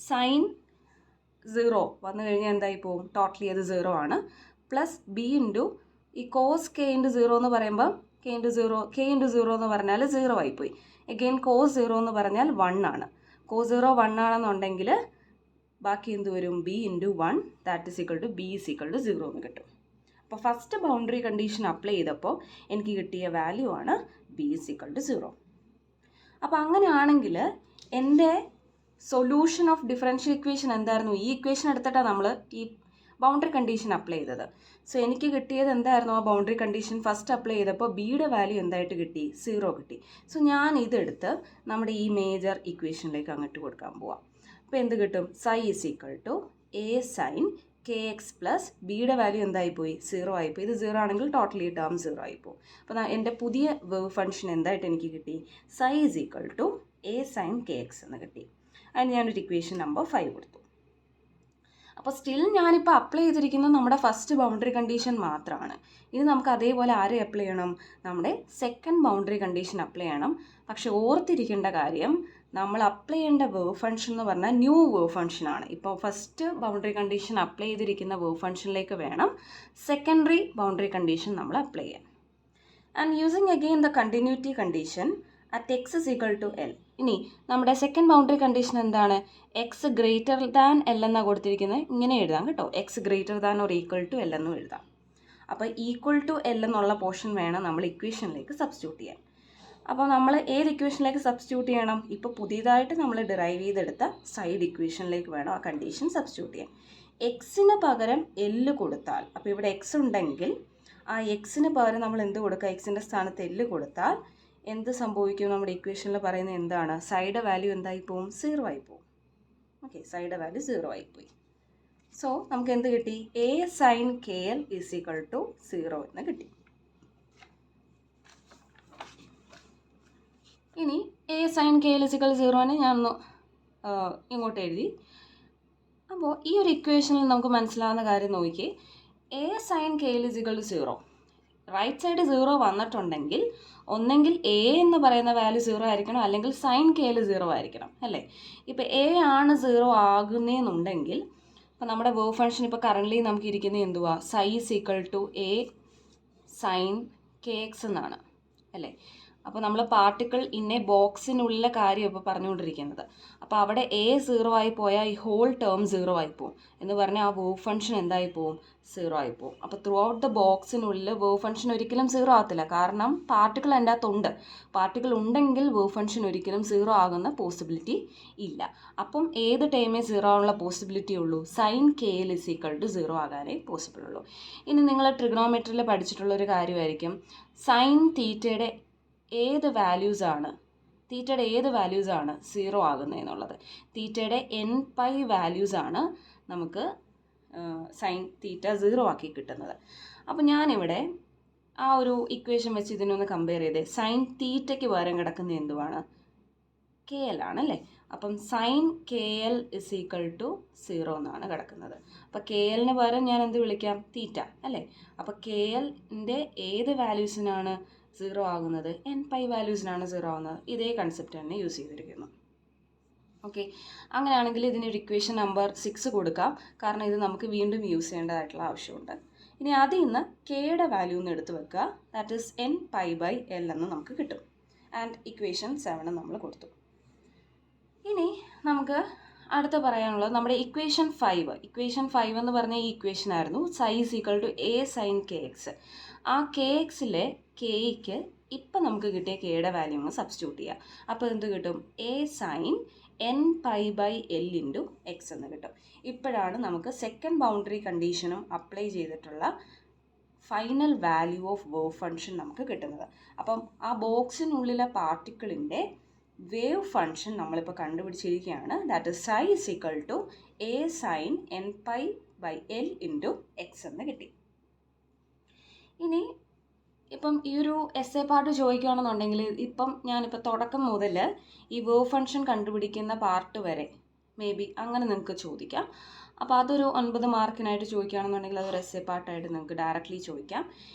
സൈൻ 0 വന്നു കഴിഞ്ഞാൽ എന്തായി പോകും, ടോട്ടലി അത് 0 ആണ്. പ്ലസ് ബി ഇൻറ്റു ഈ കോസ് കെ ഇൻറ്റു 0 എന്ന് പറയുമ്പോൾ കെ ഇൻറ്റു 0 എന്ന് പറഞ്ഞാൽ 0 ആയിപ്പോയി. എഗെയിൻ കോസ് 0 എന്ന് പറഞ്ഞാൽ 1 ആണ്. കോസ് 0 1 ആണെന്നുണ്ടെങ്കിൽ ബാക്കി എന്ത് വരും, B into 1 that is equal to B is equal to 0 എന്ന് കിട്ടും. അപ്പോൾ ഫസ്റ്റ് ബൗണ്ടറി കണ്ടീഷൻ അപ്ലൈ ചെയ്തപ്പോൾ എനിക്ക് കിട്ടിയ വാല്യൂ ആണ് ബി ഇസ് ഈക്വൽ ടു 0. അപ്പോൾ അങ്ങനെയാണെങ്കിൽ എൻ്റെ സൊല്യൂഷൻ ഓഫ് ഡിഫറൻഷ്യൽ ഇക്വേഷൻ എന്തായിരുന്നു, ഈ ഇക്വേഷൻ എടുത്തിട്ടാണ് നമ്മൾ ഈ ബൗണ്ടറി കണ്ടീഷൻ അപ്ലൈ ചെയ്തത്. സോ എനിക്ക് കിട്ടിയത് എന്തായിരുന്നു, ആ ബൗണ്ടറി കണ്ടീഷൻ ഫസ്റ്റ് അപ്ലൈ ചെയ്തപ്പോൾ ബിയുടെ വാല്യൂ എന്തായിട്ട് കിട്ടി, 0 കിട്ടി. സോ ഞാൻ ഇതെടുത്ത് നമ്മുടെ ഈ മേജർ ഇക്വേഷനിലേക്ക് അങ്ങോട്ട് കൊടുക്കാൻ പോവാം. അപ്പോൾ എന്ത് കിട്ടും, psi is equal to A sine K X plus ബിയുടെ വാല്യൂ എന്തായിപ്പോയി, 0 ആയിപ്പോയി. ഇത് 0 ആണെങ്കിൽ ടോട്ടലി ടേം 0 ആയിപ്പോവും. അപ്പോൾ എൻ്റെ പുതിയ വേവ് ഫംഗ്ഷൻ എന്തായിട്ട് എനിക്ക് കിട്ടി, psi is equal to A sine K X എന്ന് കിട്ടി. അതിന് ഞാനൊരു ഇക്വേഷൻ നമ്പർ 5 കൊടുത്തു. അപ്പോൾ സ്റ്റിൽ ഞാനിപ്പോൾ അപ്ലൈ ചെയ്തിരിക്കുന്നത് നമ്മുടെ ഫസ്റ്റ് ബൗണ്ടറി കണ്ടീഷൻ മാത്രമാണ്. ഇനി നമുക്ക് അതേപോലെ ആരെ അപ്ലൈ ചെയ്യണം, നമ്മുടെ സെക്കൻഡ് ബൗണ്ടറി കണ്ടീഷൻ അപ്ലൈ ചെയ്യണം. പക്ഷെ ഓർത്തിരിക്കേണ്ട കാര്യം, നമ്മൾ അപ്ലൈ ചെയ്യേണ്ട വേവ് ഫംഗ്ഷൻ എന്ന് പറഞ്ഞാൽ ന്യൂ വേവ് ഫംഗ്ഷനാണ്. ഇപ്പോൾ ഫസ്റ്റ് ബൗണ്ടറി കണ്ടീഷൻ അപ്ലൈ ചെയ്തിരിക്കുന്ന വേവ് ഫംഗ്ഷനിലേക്ക് വേണം സെക്കൻഡറി ബൗണ്ടറി കണ്ടീഷൻ നമ്മൾ അപ്ലൈ ചെയ്യാൻ. And using again the continuity condition at X is equal to L. ഇനി നമ്മുടെ സെക്കൻഡ് ബൗണ്ടറി കണ്ടീഷൻ എന്താണ്, എക്സ് ഗ്രേറ്റർ ദാൻ എൽ എന്നാണ് കൊടുത്തിരിക്കുന്നത്. ഇങ്ങനെ എഴുതാം കേട്ടോ, X greater than or equal to L എന്നും എഴുതാം. അപ്പോൾ ഈക്വൽ ടു എൽ എന്നുള്ള പോർഷൻ വേണം നമ്മൾ ഇക്വേഷനിലേക്ക് സബ്സ്റ്റിറ്റ്യൂട്ട് ചെയ്യാൻ. അപ്പോൾ നമ്മൾ ഏത് ഇക്വേഷനിലേക്ക് സബ്സ്റ്റിറ്റ്യൂട്ട് ചെയ്യണം, ഇപ്പോൾ പുതിയതായിട്ട് നമ്മൾ ഡിറൈവ് ചെയ്തെടുത്ത സൈഡ് ഇക്വേഷനിലേക്ക് വേണം ആ കണ്ടീഷൻ സബ്സ്റ്റിറ്റ്യൂട്ട് ചെയ്യാൻ. എക്സിന് പകരം എല്ല് കൊടുത്താൽ, അപ്പോൾ ഇവിടെ എക്സ് ഉണ്ടെങ്കിൽ ആ എക്സിന് പകരം നമ്മൾ എന്ത് കൊടുക്കുക, എക്സിൻ്റെ സ്ഥാനത്ത് എല്ല് കൊടുത്താൽ എന്ത് സംഭവിക്കും, നമ്മുടെ ഇക്വേഷനിൽ പറയുന്നത് എന്താണ്, സൈഡ് വാല്യൂ എന്തായി പോവും, 0 ആയി പോവും. ഓക്കെ, സൈഡ് വാല്യൂ 0 ആയിപ്പോയി. സോ നമുക്ക് എന്ത് കിട്ടി, A sine K L is equal to 0 എന്ന് കിട്ടി. ഇനി A sine K L is equal 0 ഞാൻ ഒന്ന് ഇങ്ങോട്ട് എഴുതി. അപ്പോൾ ഈ ഒരു ഇക്വേഷനിൽ നമുക്ക് മനസ്സിലാവുന്ന കാര്യം നോക്കി, A sine K L is equal to 0, right side 0 വന്നിട്ടുണ്ടെങ്കിൽ ഒന്നെങ്കിൽ എ എന്ന് പറയുന്ന വാല്യൂ 0 ആയിരിക്കണം, അല്ലെങ്കിൽ സൈൻ കെ എൽ 0 ആയിരിക്കണം, അല്ലേ. ഇപ്പോൾ എ ആണ് 0 ആകുന്നതെന്നുണ്ടെങ്കിൽ ഇപ്പോൾ നമ്മുടെ വേവ് ഫംഗ്ഷൻ ഇപ്പോൾ കറൻ്റ്ലി നമുക്ക് ഇരിക്കുന്നത് എന്തുവാ, psi is equal to A sine K X എന്നാണ്, അല്ലേ. അപ്പോൾ നമ്മൾ പാർട്ടിക്കിൾ ഇന്നെ ബോക്സിനുള്ളിലെ കാര്യം ഇപ്പോൾ പറഞ്ഞുകൊണ്ടിരിക്കുന്നത്. അപ്പോൾ അവിടെ എ 0 ആയി പോയാൽ ഈ ഹോൾ ടേം 0 ആയി പോകും എന്ന് പറഞ്ഞാൽ ആ വേവ് ഫംഗ്ഷൻ എന്തായി പോവും? 0 ആയി പോവും. അപ്പോൾ ത്രൂ ഔട്ട് ദ ബോക്സിനുള്ളിൽ വേവ് ഫംഗ്ഷൻ ഒരിക്കലും 0 ആകത്തില്ല, കാരണം പാർട്ടിക്കിൾ അതിൻ്റെ അകത്തുണ്ട്. പാർട്ടിക്കിൾ ഉണ്ടെങ്കിൽ വേവ് ഫംഗ്ഷൻ ഒരിക്കലും 0 ആകുന്ന പോസിബിലിറ്റി ഇല്ല. അപ്പം ഏത് ടൈമേ 0 ആകാനുള്ള പോസിബിലിറ്റി ഉള്ളൂ? Sine K L is equal to 0 ആകാനേ പോസിബിൾ ഉള്ളൂ. ഇനി നിങ്ങൾ ട്രിഗണോമെട്രിയിൽ പഠിച്ചിട്ടുള്ളൊരു കാര്യമായിരിക്കും സൈൻ തീറ്റയുടെ ഏത് വാല്യൂസാണ് 0 ആകുന്നതെന്നുള്ളത്. തീറ്റയുടെ എൻ പൈ വാല്യൂസാണ് നമുക്ക് സൈൻ തീറ്റ 0 ആക്കി കിട്ടുന്നത്. അപ്പോൾ ഞാനിവിടെ ആ ഒരു ഇക്വേഷൻ വെച്ച് ഇതിനൊന്ന് കമ്പയർ ചെയ്തേ. സൈൻ തീറ്റയ്ക്ക് പകരം കിടക്കുന്ന എന്തുവാണ്? കെ എൽ ആണല്ലേ. അപ്പം sine K L is equal to 0 എന്നാണ് കിടക്കുന്നത്. അപ്പോൾ കെ എല്ലിന് പകരം ഞാൻ എന്ത് വിളിക്കാം? തീറ്റ അല്ലേ. അപ്പോൾ കെ എല്ലിൻ്റെ ഏത് വാല്യൂസിനാണ് 0 ആകുന്നത്? എൻ പൈ വാല്യൂസിനാണ് 0 ആകുന്നത്. ഇതേ കൺസെപ്റ്റ് തന്നെ യൂസ് ചെയ്തിരിക്കുന്നു. ഓക്കെ, അങ്ങനെയാണെങ്കിൽ ഇതിനൊരു ഇക്വേഷൻ നമ്പർ 6 കൊടുക്കാം, കാരണം ഇത് നമുക്ക് വീണ്ടും യൂസ് ചെയ്യേണ്ടതായിട്ടുള്ള ആവശ്യമുണ്ട്. ഇനി അതിൽ നിന്ന് കെയുടെ വാല്യൂ ഒന്ന് എടുത്ത് വെക്കുക. That is N pi by L എന്ന് നമുക്ക് കിട്ടും. ആൻഡ് ഇക്വേഷൻ 7 നമ്മൾ കൊടുത്തു. ഇനി നമുക്ക് അടുത്ത പറയാനുള്ളത് നമ്മുടെ ഇക്വേഷൻ 5 എന്ന് പറഞ്ഞ ഈ ഇക്വേഷൻ ആയിരുന്നു psi is equal to A sine K X. ആ കെ എക്സിലെ കെയ്ക്ക് ഇപ്പം നമുക്ക് കിട്ടിയ കെയുടെ വാല്യൂ ഒന്ന് സബ്സ്റ്റിറ്റ്യൂട്ട് ചെയ്യുക. അപ്പോൾ എന്ത് കിട്ടും? A sine n pi by L into x എന്ന് കിട്ടും. ഇപ്പോഴാണ് നമുക്ക് സെക്കൻഡ് ബൗണ്ടറി കണ്ടീഷനും അപ്ലൈ ചെയ്തിട്ടുള്ള final value of wave function നമുക്ക് കിട്ടുന്നത്. അപ്പം ആ ബോക്സിനുള്ളിലെ പാർട്ടിക്കിളിൻ്റെ വേവ് ഫംഗ്ഷൻ നമ്മളിപ്പോൾ കണ്ടുപിടിച്ചിരിക്കുകയാണ്. That is psi is equal to A sine n pi by L into x എന്ന് കിട്ടി. ഇനി ഇപ്പം ഈ ഒരു എസ് എ പാർട്ട് ചോദിക്കുകയാണെന്നുണ്ടെങ്കിൽ ഇപ്പം ഞാനിപ്പോൾ തുടക്കം മുതൽ ഈ വേവ് ഫംഗ്ഷൻ കണ്ടുപിടിക്കുന്ന പാർട്ട് വരെ മേ ബി അങ്ങനെ നിങ്ങൾക്ക് ചോദിക്കാം. അപ്പോൾ അതൊരു 9 മാർക്കിനായിട്ട് ചോദിക്കുകയാണെന്നുണ്ടെങ്കിൽ അതൊരു എസ് എ പാർട്ടായിട്ട് നിങ്ങൾക്ക് ഡയറക്റ്റ്ലി ചോദിക്കാം.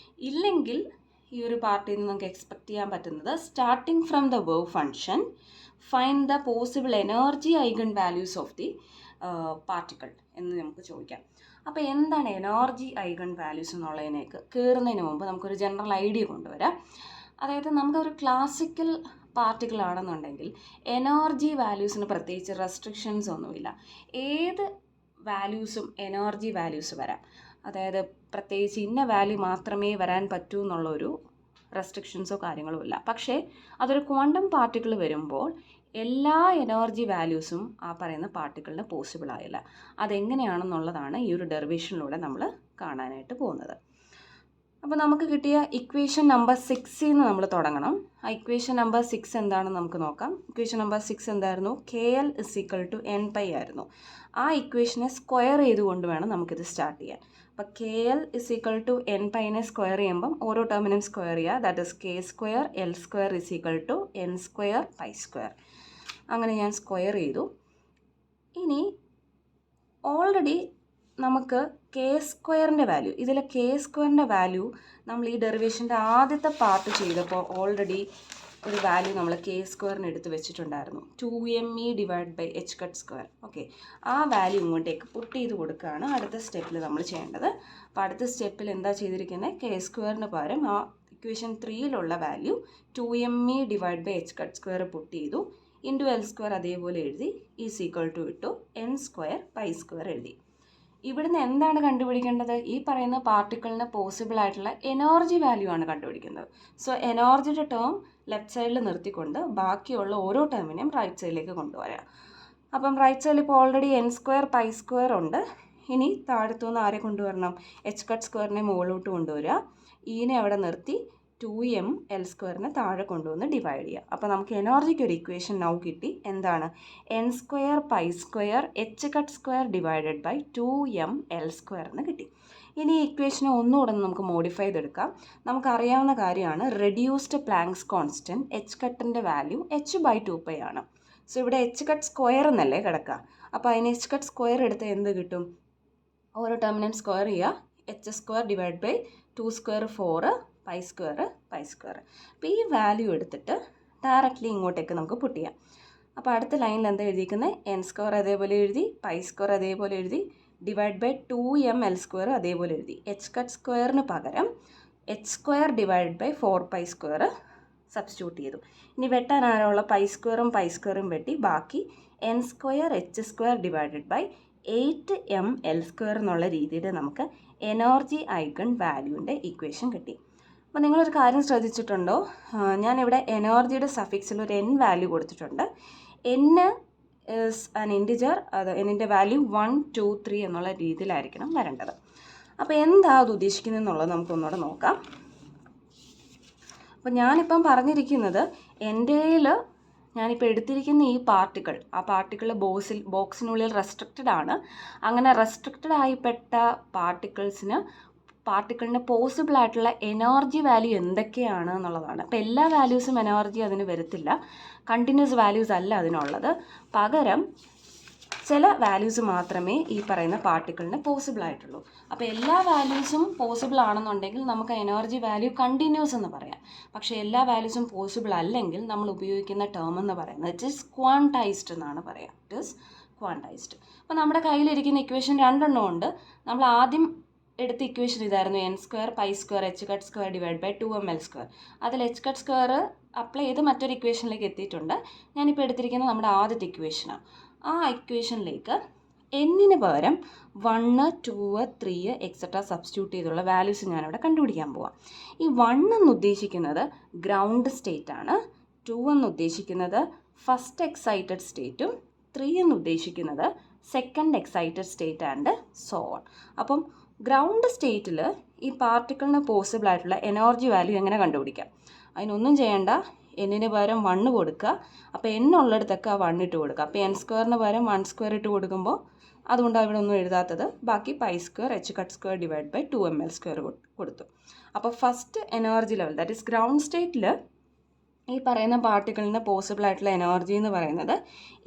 ഇല്ലെങ്കിൽ ഈ ഒരു പാർട്ടിൽ നിന്ന് നമുക്ക് എക്സ്പെക്ട് ചെയ്യാൻ പറ്റുന്നത് starting from the wave function find the possible energy eigen values of the particle എന്ന് നമുക്ക് ചോദിക്കാം. അപ്പോൾ എന്താണ് എനർജി ഐഗൺ വാല്യൂസ് എന്നുള്ളതിനേക്ക് കയറുന്നതിന് മുമ്പ് നമുക്കൊരു ജനറൽ ഐഡിയ കൊണ്ടുവരാം. അതായത് നമുക്കൊരു ക്ലാസിക്കൽ പാർട്ടിക്കിൾ ആണെന്നുണ്ടെങ്കിൽ എനർജി വാല്യൂസിന് പ്രത്യേകിച്ച് റെസ്ട്രിക്ഷൻസ് ഒന്നുമില്ല. ഏത് വാല്യൂസും എനർജി വാല്യൂസ് വരാം. അതായത് പ്രത്യേകിച്ച് ഇന്ന വാല്യൂ മാത്രമേ വരാൻ പറ്റൂ എന്നുള്ളൊരു റെസ്ട്രിക്ഷൻസോ കാര്യങ്ങളോ ഇല്ല. പക്ഷേ അതൊരു ക്വാണ്ടം പാർട്ടിക്കിൾ വരുമ്പോൾ എല്ലാ എനർജി വാല്യൂസും ആ പറയുന്ന പാർട്ടിക്കിളിന് പോസിബിൾ ആയില്ല. അതെങ്ങനെയാണെന്നുള്ളതാണ് ഈ ഒരു ഡെറിവേഷനിലൂടെ നമ്മൾ കാണാനായിട്ട് പോകുന്നത്. അപ്പോൾ നമുക്ക് കിട്ടിയ ഇക്വേഷൻ നമ്പർ 6 നിന്ന് നമ്മൾ തുടങ്ങണം. ആ ഇക്വേഷൻ നമ്പർ 6 എന്താണെന്ന് നമുക്ക് നോക്കാം. ഇക്വേഷൻ നമ്പർ 6 എന്തായിരുന്നു? K L is equal to N pi ആയിരുന്നു. ആ ഇക്വേഷനെ സ്ക്വയർ ചെയ്തുകൊണ്ട് വേണം നമുക്കിത് സ്റ്റാർട്ട് ചെയ്യാൻ. അപ്പോൾ k L is equal to n പൈനെ സ്ക്വയർ ചെയ്യുമ്പം ഓരോ ടേമിനും സ്ക്വയർ ചെയ്യുക. That is k square L square is equal to n square pi square. അങ്ങനെ ഞാൻ സ്ക്വയർ ചെയ്തു. ഇനി ഓൾറെഡി നമുക്ക് കെ സ്ക്വയറിൻ്റെ വാല്യൂ, ഇതിലെ കെ സ്ക്വയറിൻ്റെ വാല്യൂ നമ്മൾ ഈ ഡെറിവേഷൻ്റെ ആദ്യത്തെ പാർട്ട് ചെയ്തപ്പോൾ ഓൾറെഡി ഒരു വാല്യൂ നമ്മൾ കെ സ്ക്വയറിന് എടുത്ത് വെച്ചിട്ടുണ്ടായിരുന്നു. 2me divide by H cut square. Okay, ആ വാല്യൂ ഇങ്ങോട്ടേക്ക് പുട്ട് ചെയ്ത് കൊടുക്കുകയാണ് അടുത്ത സ്റ്റെപ്പിൽ നമ്മൾ ചെയ്യേണ്ടത്. അപ്പോൾ അടുത്ത സ്റ്റെപ്പിൽ എന്താ ചെയ്തിരിക്കുന്നത്? കെ സ്ക്വയറിന് പകരം ആ ഇക്വേഷൻ 3യിലുള്ള value 2me divide by H cut square put ചെയ്തു. ഇൻറ്റു എൽ സ്ക്വയർ അതേപോലെ എഴുതി. ഈസ് ഈക്വൽ ടു ഇട്ടു എൻ സ്ക്വയർ പൈ സ്ക്വയർ എഴുതി. ഇവിടുന്ന് എന്താണ് കണ്ടുപിടിക്കേണ്ടത്? ഈ പറയുന്ന പാർട്ടിക്കിളിന് പോസിബിൾ ആയിട്ടുള്ള എനർജി വാല്യൂ ആണ് കണ്ടുപിടിക്കുന്നത്. സോ എനർജിയുടെ ടേം ലെഫ്റ്റ് സൈഡിൽ നിർത്തിക്കൊണ്ട് ബാക്കിയുള്ള ഓരോ ടേമിനെയും റൈറ്റ് സൈഡിലേക്ക് കൊണ്ടുവരാം. അപ്പം റൈറ്റ് സൈഡിൽ ഇപ്പോൾ already N square pi square ഉണ്ട്. ഇനി താഴത്തുനിന്ന് ആരെ കൊണ്ടുവരണം? എച്ച് കട്ട് സ്ക്വയറിനെ മുകളിലോട്ട് കൊണ്ടുവരിക. ഈനെ അവിടെ നിർത്തി 2m എൽ സ്ക്വയറിനെ താഴെ കൊണ്ടുവന്ന് ഡിവൈഡ് ചെയ്യുക. അപ്പോൾ നമുക്ക് എനർജിക്ക് ഒരു ഇക്വേഷൻ നൗ കിട്ടി. എന്താണ്? N square pi square H cut square divided by 2m L square എന്ന് കിട്ടി. ഇനി ഈ ഇക്വേഷനെ ഒന്നുകൂടെ നമുക്ക് മോഡിഫൈ ചെയ്തെടുക്കാം. നമുക്കറിയാവുന്ന കാര്യമാണ് റെഡ്യൂസ്ഡ് പ്ലാങ്ക്സ് കോൺസ്റ്റൻറ്റ് എച്ച് കട്ടിൻ്റെ വാല്യൂ h/2π ആണ്. സോ ഇവിടെ എച്ച് കട്ട് സ്ക്വയർ എന്നല്ലേ കിടക്കുക. അപ്പോൾ അതിന് എച്ച് കട്ട് സ്ക്വയർ എടുത്ത് എന്ത് കിട്ടും? ഓരോ ടേമിനെയും സ്ക്വയർ ചെയ്യുക. H square divide by 2 square 4 pi square. അപ്പോൾ ഈ വാല്യൂ എടുത്തിട്ട് ഡയറക്റ്റ്ലി ഇങ്ങോട്ടേക്ക് നമുക്ക് പുട്ട് ചെയ്യാം. അപ്പോൾ അടുത്ത ലൈനിൽ എന്താ എഴുതിയിരിക്കുന്നത്? എൻ സ്ക്വയർ അതേപോലെ എഴുതി, പൈ സ്ക്വയർ അതേപോലെ എഴുതി, divide by 2m L square അതേപോലെ എഴുതി. എച്ച് കട്ട് സ്ക്വയറിന് പകരം H square divide by 4 pi square substitute ചെയ്തു. ഇനി വെട്ടാൻ ആരമുള്ള പൈ സ്ക്വയറും വെട്ടി ബാക്കി n² ഡിവൈഡഡ് ബൈ 8ml² എന്നുള്ള രീതിയിൽ നമുക്ക് എനർജി ഐഗൺ വാല്യൂവിൻ്റെ ഇക്വേഷൻ കിട്ടി. അപ്പോൾ നിങ്ങളൊരു കാര്യം ശ്രദ്ധിച്ചിട്ടുണ്ടോ, ഞാനിവിടെ എനർജിയുടെ സഫിക്സിൽ ഒരു n വാല്യൂ കൊടുത്തിട്ടുണ്ട്. n is an integer, അത് എന്നിൻ്റെ വാല്യൂ 1, 2, 3 എന്നുള്ള രീതിയിലായിരിക്കണം വരേണ്ടത്. അപ്പോൾ എന്താ അത് ഉദ്ദേശിക്കുന്നതെന്നുള്ളത് നമുക്കൊന്നുകൂടെ നോക്കാം. അപ്പോൾ ഞാനിപ്പം പറഞ്ഞിരിക്കുന്നത് എൻ്റെ ഞാനിപ്പോൾ എടുത്തിരിക്കുന്ന ഈ പാർട്ടിക്കിൾ, ആ പാർട്ടിക്കിൾ ബോക്സിനുള്ളിൽ റെസ്ട്രിക്റ്റഡ് ആണ്. അങ്ങനെ റെസ്ട്രിക്റ്റഡ് ആയിപ്പെട്ട പാർട്ടിക്കിളിന് പോസിബിൾ ആയിട്ടുള്ള എനർജി വാല്യൂ എന്തൊക്കെയാണ് എന്നുള്ളതാണ്. അപ്പോൾ എല്ലാ വാല്യൂസും എനർജി അതിന് വരത്തില്ല, കണ്ടിന്യൂസ് വാല്യൂസ് അല്ല അതിനുള്ളത്. പകരം ചില വാല്യൂസ് മാത്രമേ ഈ പറയുന്ന പാർട്ടിക്കിളിന് പോസിബിൾ ആയിട്ടുള്ളൂ. അപ്പോൾ എല്ലാ വാല്യൂസും പോസിബിൾ ആണെന്നുണ്ടെങ്കിൽ നമുക്ക് എനർജി വാല്യൂ കണ്ടിന്യൂസ് എന്ന് പറയാം. പക്ഷേ എല്ലാ വാല്യൂസും പോസിബിൾ അല്ലെങ്കിൽ നമ്മൾ ഉപയോഗിക്കുന്ന ടേം എന്ന് പറയുന്നത് ഇറ്റ് ഈസ് ക്വാണ്ടൈസ്ഡ് എന്നാണ് പറയുക. It is quantised. അപ്പോൾ നമ്മുടെ കയ്യിലിരിക്കുന്ന ഇക്വേഷൻ രണ്ടെണ്ണം ഉണ്ട്. നമ്മൾ ആദ്യം എടുത്ത ഇക്വേഷൻ ഇതായിരുന്നു, n² π² h² divide by 2ml². അതിൽ h² അപ്ലൈ ചെയ്ത് മറ്റൊരു ഇക്വേഷനിലേക്ക് എത്തിയിട്ടുണ്ട്. ഞാനിപ്പോൾ എടുത്തിരിക്കുന്നത് നമ്മുടെ ആദ്യത്തെ ഇക്വേഷനാണ്. ആ ഇക്വേഷനിലേക്ക് എന്നിന് പകരം 1, 2, 3 എക്സെട്ര സബ്സ്റ്റിറ്റ്യൂട്ട് ചെയ്തുള്ള വാല്യൂസ് ഞാനിവിടെ കണ്ടുപിടിക്കാൻ പോവാം. ഈ 1 എന്ന് ഉദ്ദേശിക്കുന്നത് ഗ്രൗണ്ട് സ്റ്റേറ്റ് ആണ്, 2 എന്ന് ഉദ്ദേശിക്കുന്നത് ഫസ്റ്റ് എക്സൈറ്റഡ് സ്റ്റേറ്റും 3 എന്ന് ഉദ്ദേശിക്കുന്നത് second excited state and so on. അപ്പം ഗ്രൗണ്ട് സ്റ്റേറ്റിൽ ഈ പാർട്ടിക്കിളിന് പോസിബിൾ ആയിട്ടുള്ള എനർജി വാല്യൂ എങ്ങനെ കണ്ടുപിടിക്കാം? അതിനൊന്നും ചെയ്യേണ്ട, എന്നിന് പകരം 1 കൊടുക്കുക. അപ്പോൾ n ഉള്ളിടത്തൊക്കെ 1 ഇട്ട് കൊടുക്കുക. അപ്പോൾ n² പകരം 1² ഇട്ട് കൊടുക്കുമ്പോൾ അതുകൊണ്ടാണ് ഇവിടെ ഒന്നും എഴുതാത്തത്. ബാക്കി π² h² ഡിവൈഡ് ബൈ 2ml² കൊടുത്തു. അപ്പോൾ first energy level, that is ground സ്റ്റേറ്റിൽ ഈ പറയുന്ന പാർട്ടിക്കിളിന് പോസിബിൾ ആയിട്ടുള്ള എനർജി എന്ന് പറയുന്നത്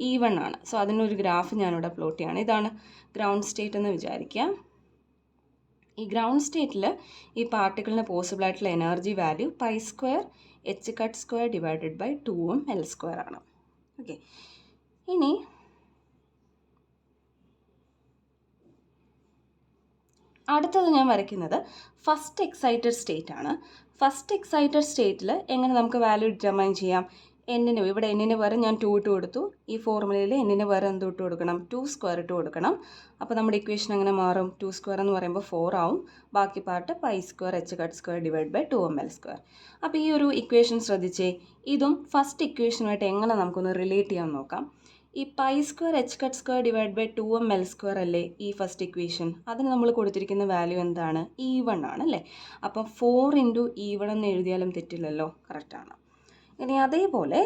E1 ആണ്. സോ അതിനൊരു ഗ്രാഫ് ഞാനിവിടെ പ്ലോട്ട് ചെയ്യാണ്. ഇതാണ് ഗ്രൗണ്ട് സ്റ്റേറ്റ് എന്ന് വിചാരിക്കുക. ഈ ഗ്രൗണ്ട് സ്റ്റേറ്റിൽ ഈ പാർട്ടിക്കിളിന് പോസിബിൾ ആയിട്ടുള്ള energy value π² h² divided by 2ml² ആണ്. ഓക്കെ, ഇനി അടുത്തത് ഞാൻ വരയ്ക്കുന്നത് ഫസ്റ്റ് എക്സൈറ്റഡ് സ്റ്റേറ്റ് ആണ്. ഫസ്റ്റ് എക്സൈറ്റഡ് സ്റ്റേറ്റിൽ എങ്ങനെ നമുക്ക് വാല്യൂ ഡിറ്റർമൈൻ ചെയ്യാം? ഇവിടെ എന്നിന് പകരം ഞാൻ 2 ഇട്ട് കൊടുത്തു. ഈ ഫോർമുലയിൽ എന്നിന് പകരം എന്ത് ഇട്ട് കൊടുക്കണം? 2² ഇട്ട് കൊടുക്കണം. അപ്പോൾ നമ്മുടെ ഇക്വേഷൻ എങ്ങനെ മാറും? 2² എന്ന് പറയുമ്പോൾ 4 ആവും. ബാക്കി part π² h² divide by 2ml². അപ്പോൾ ഈ ഒരു ഇക്വേഷൻ ശ്രദ്ധിച്ചേ. ഇതും ഫസ്റ്റ് ഇക്വേഷനുമായിട്ട് എങ്ങനെ നമുക്കൊന്ന് റിലേറ്റ് ചെയ്യാൻ നോക്കാം. ഈ π² h² ഡിവൈഡ് ബൈ 2ml² അല്ലേ ഈ ഫസ്റ്റ് ഇക്വേഷൻ? അതിന് നമ്മൾ കൊടുത്തിരിക്കുന്ന വാല്യൂ എന്താണ്? E1 ആണ് അല്ലേ? അപ്പം 4 × E1 എന്ന് എഴുതിയാലും തെറ്റില്ലല്ലോ, കറക്റ്റാണ്. ഇനി അതേപോലെ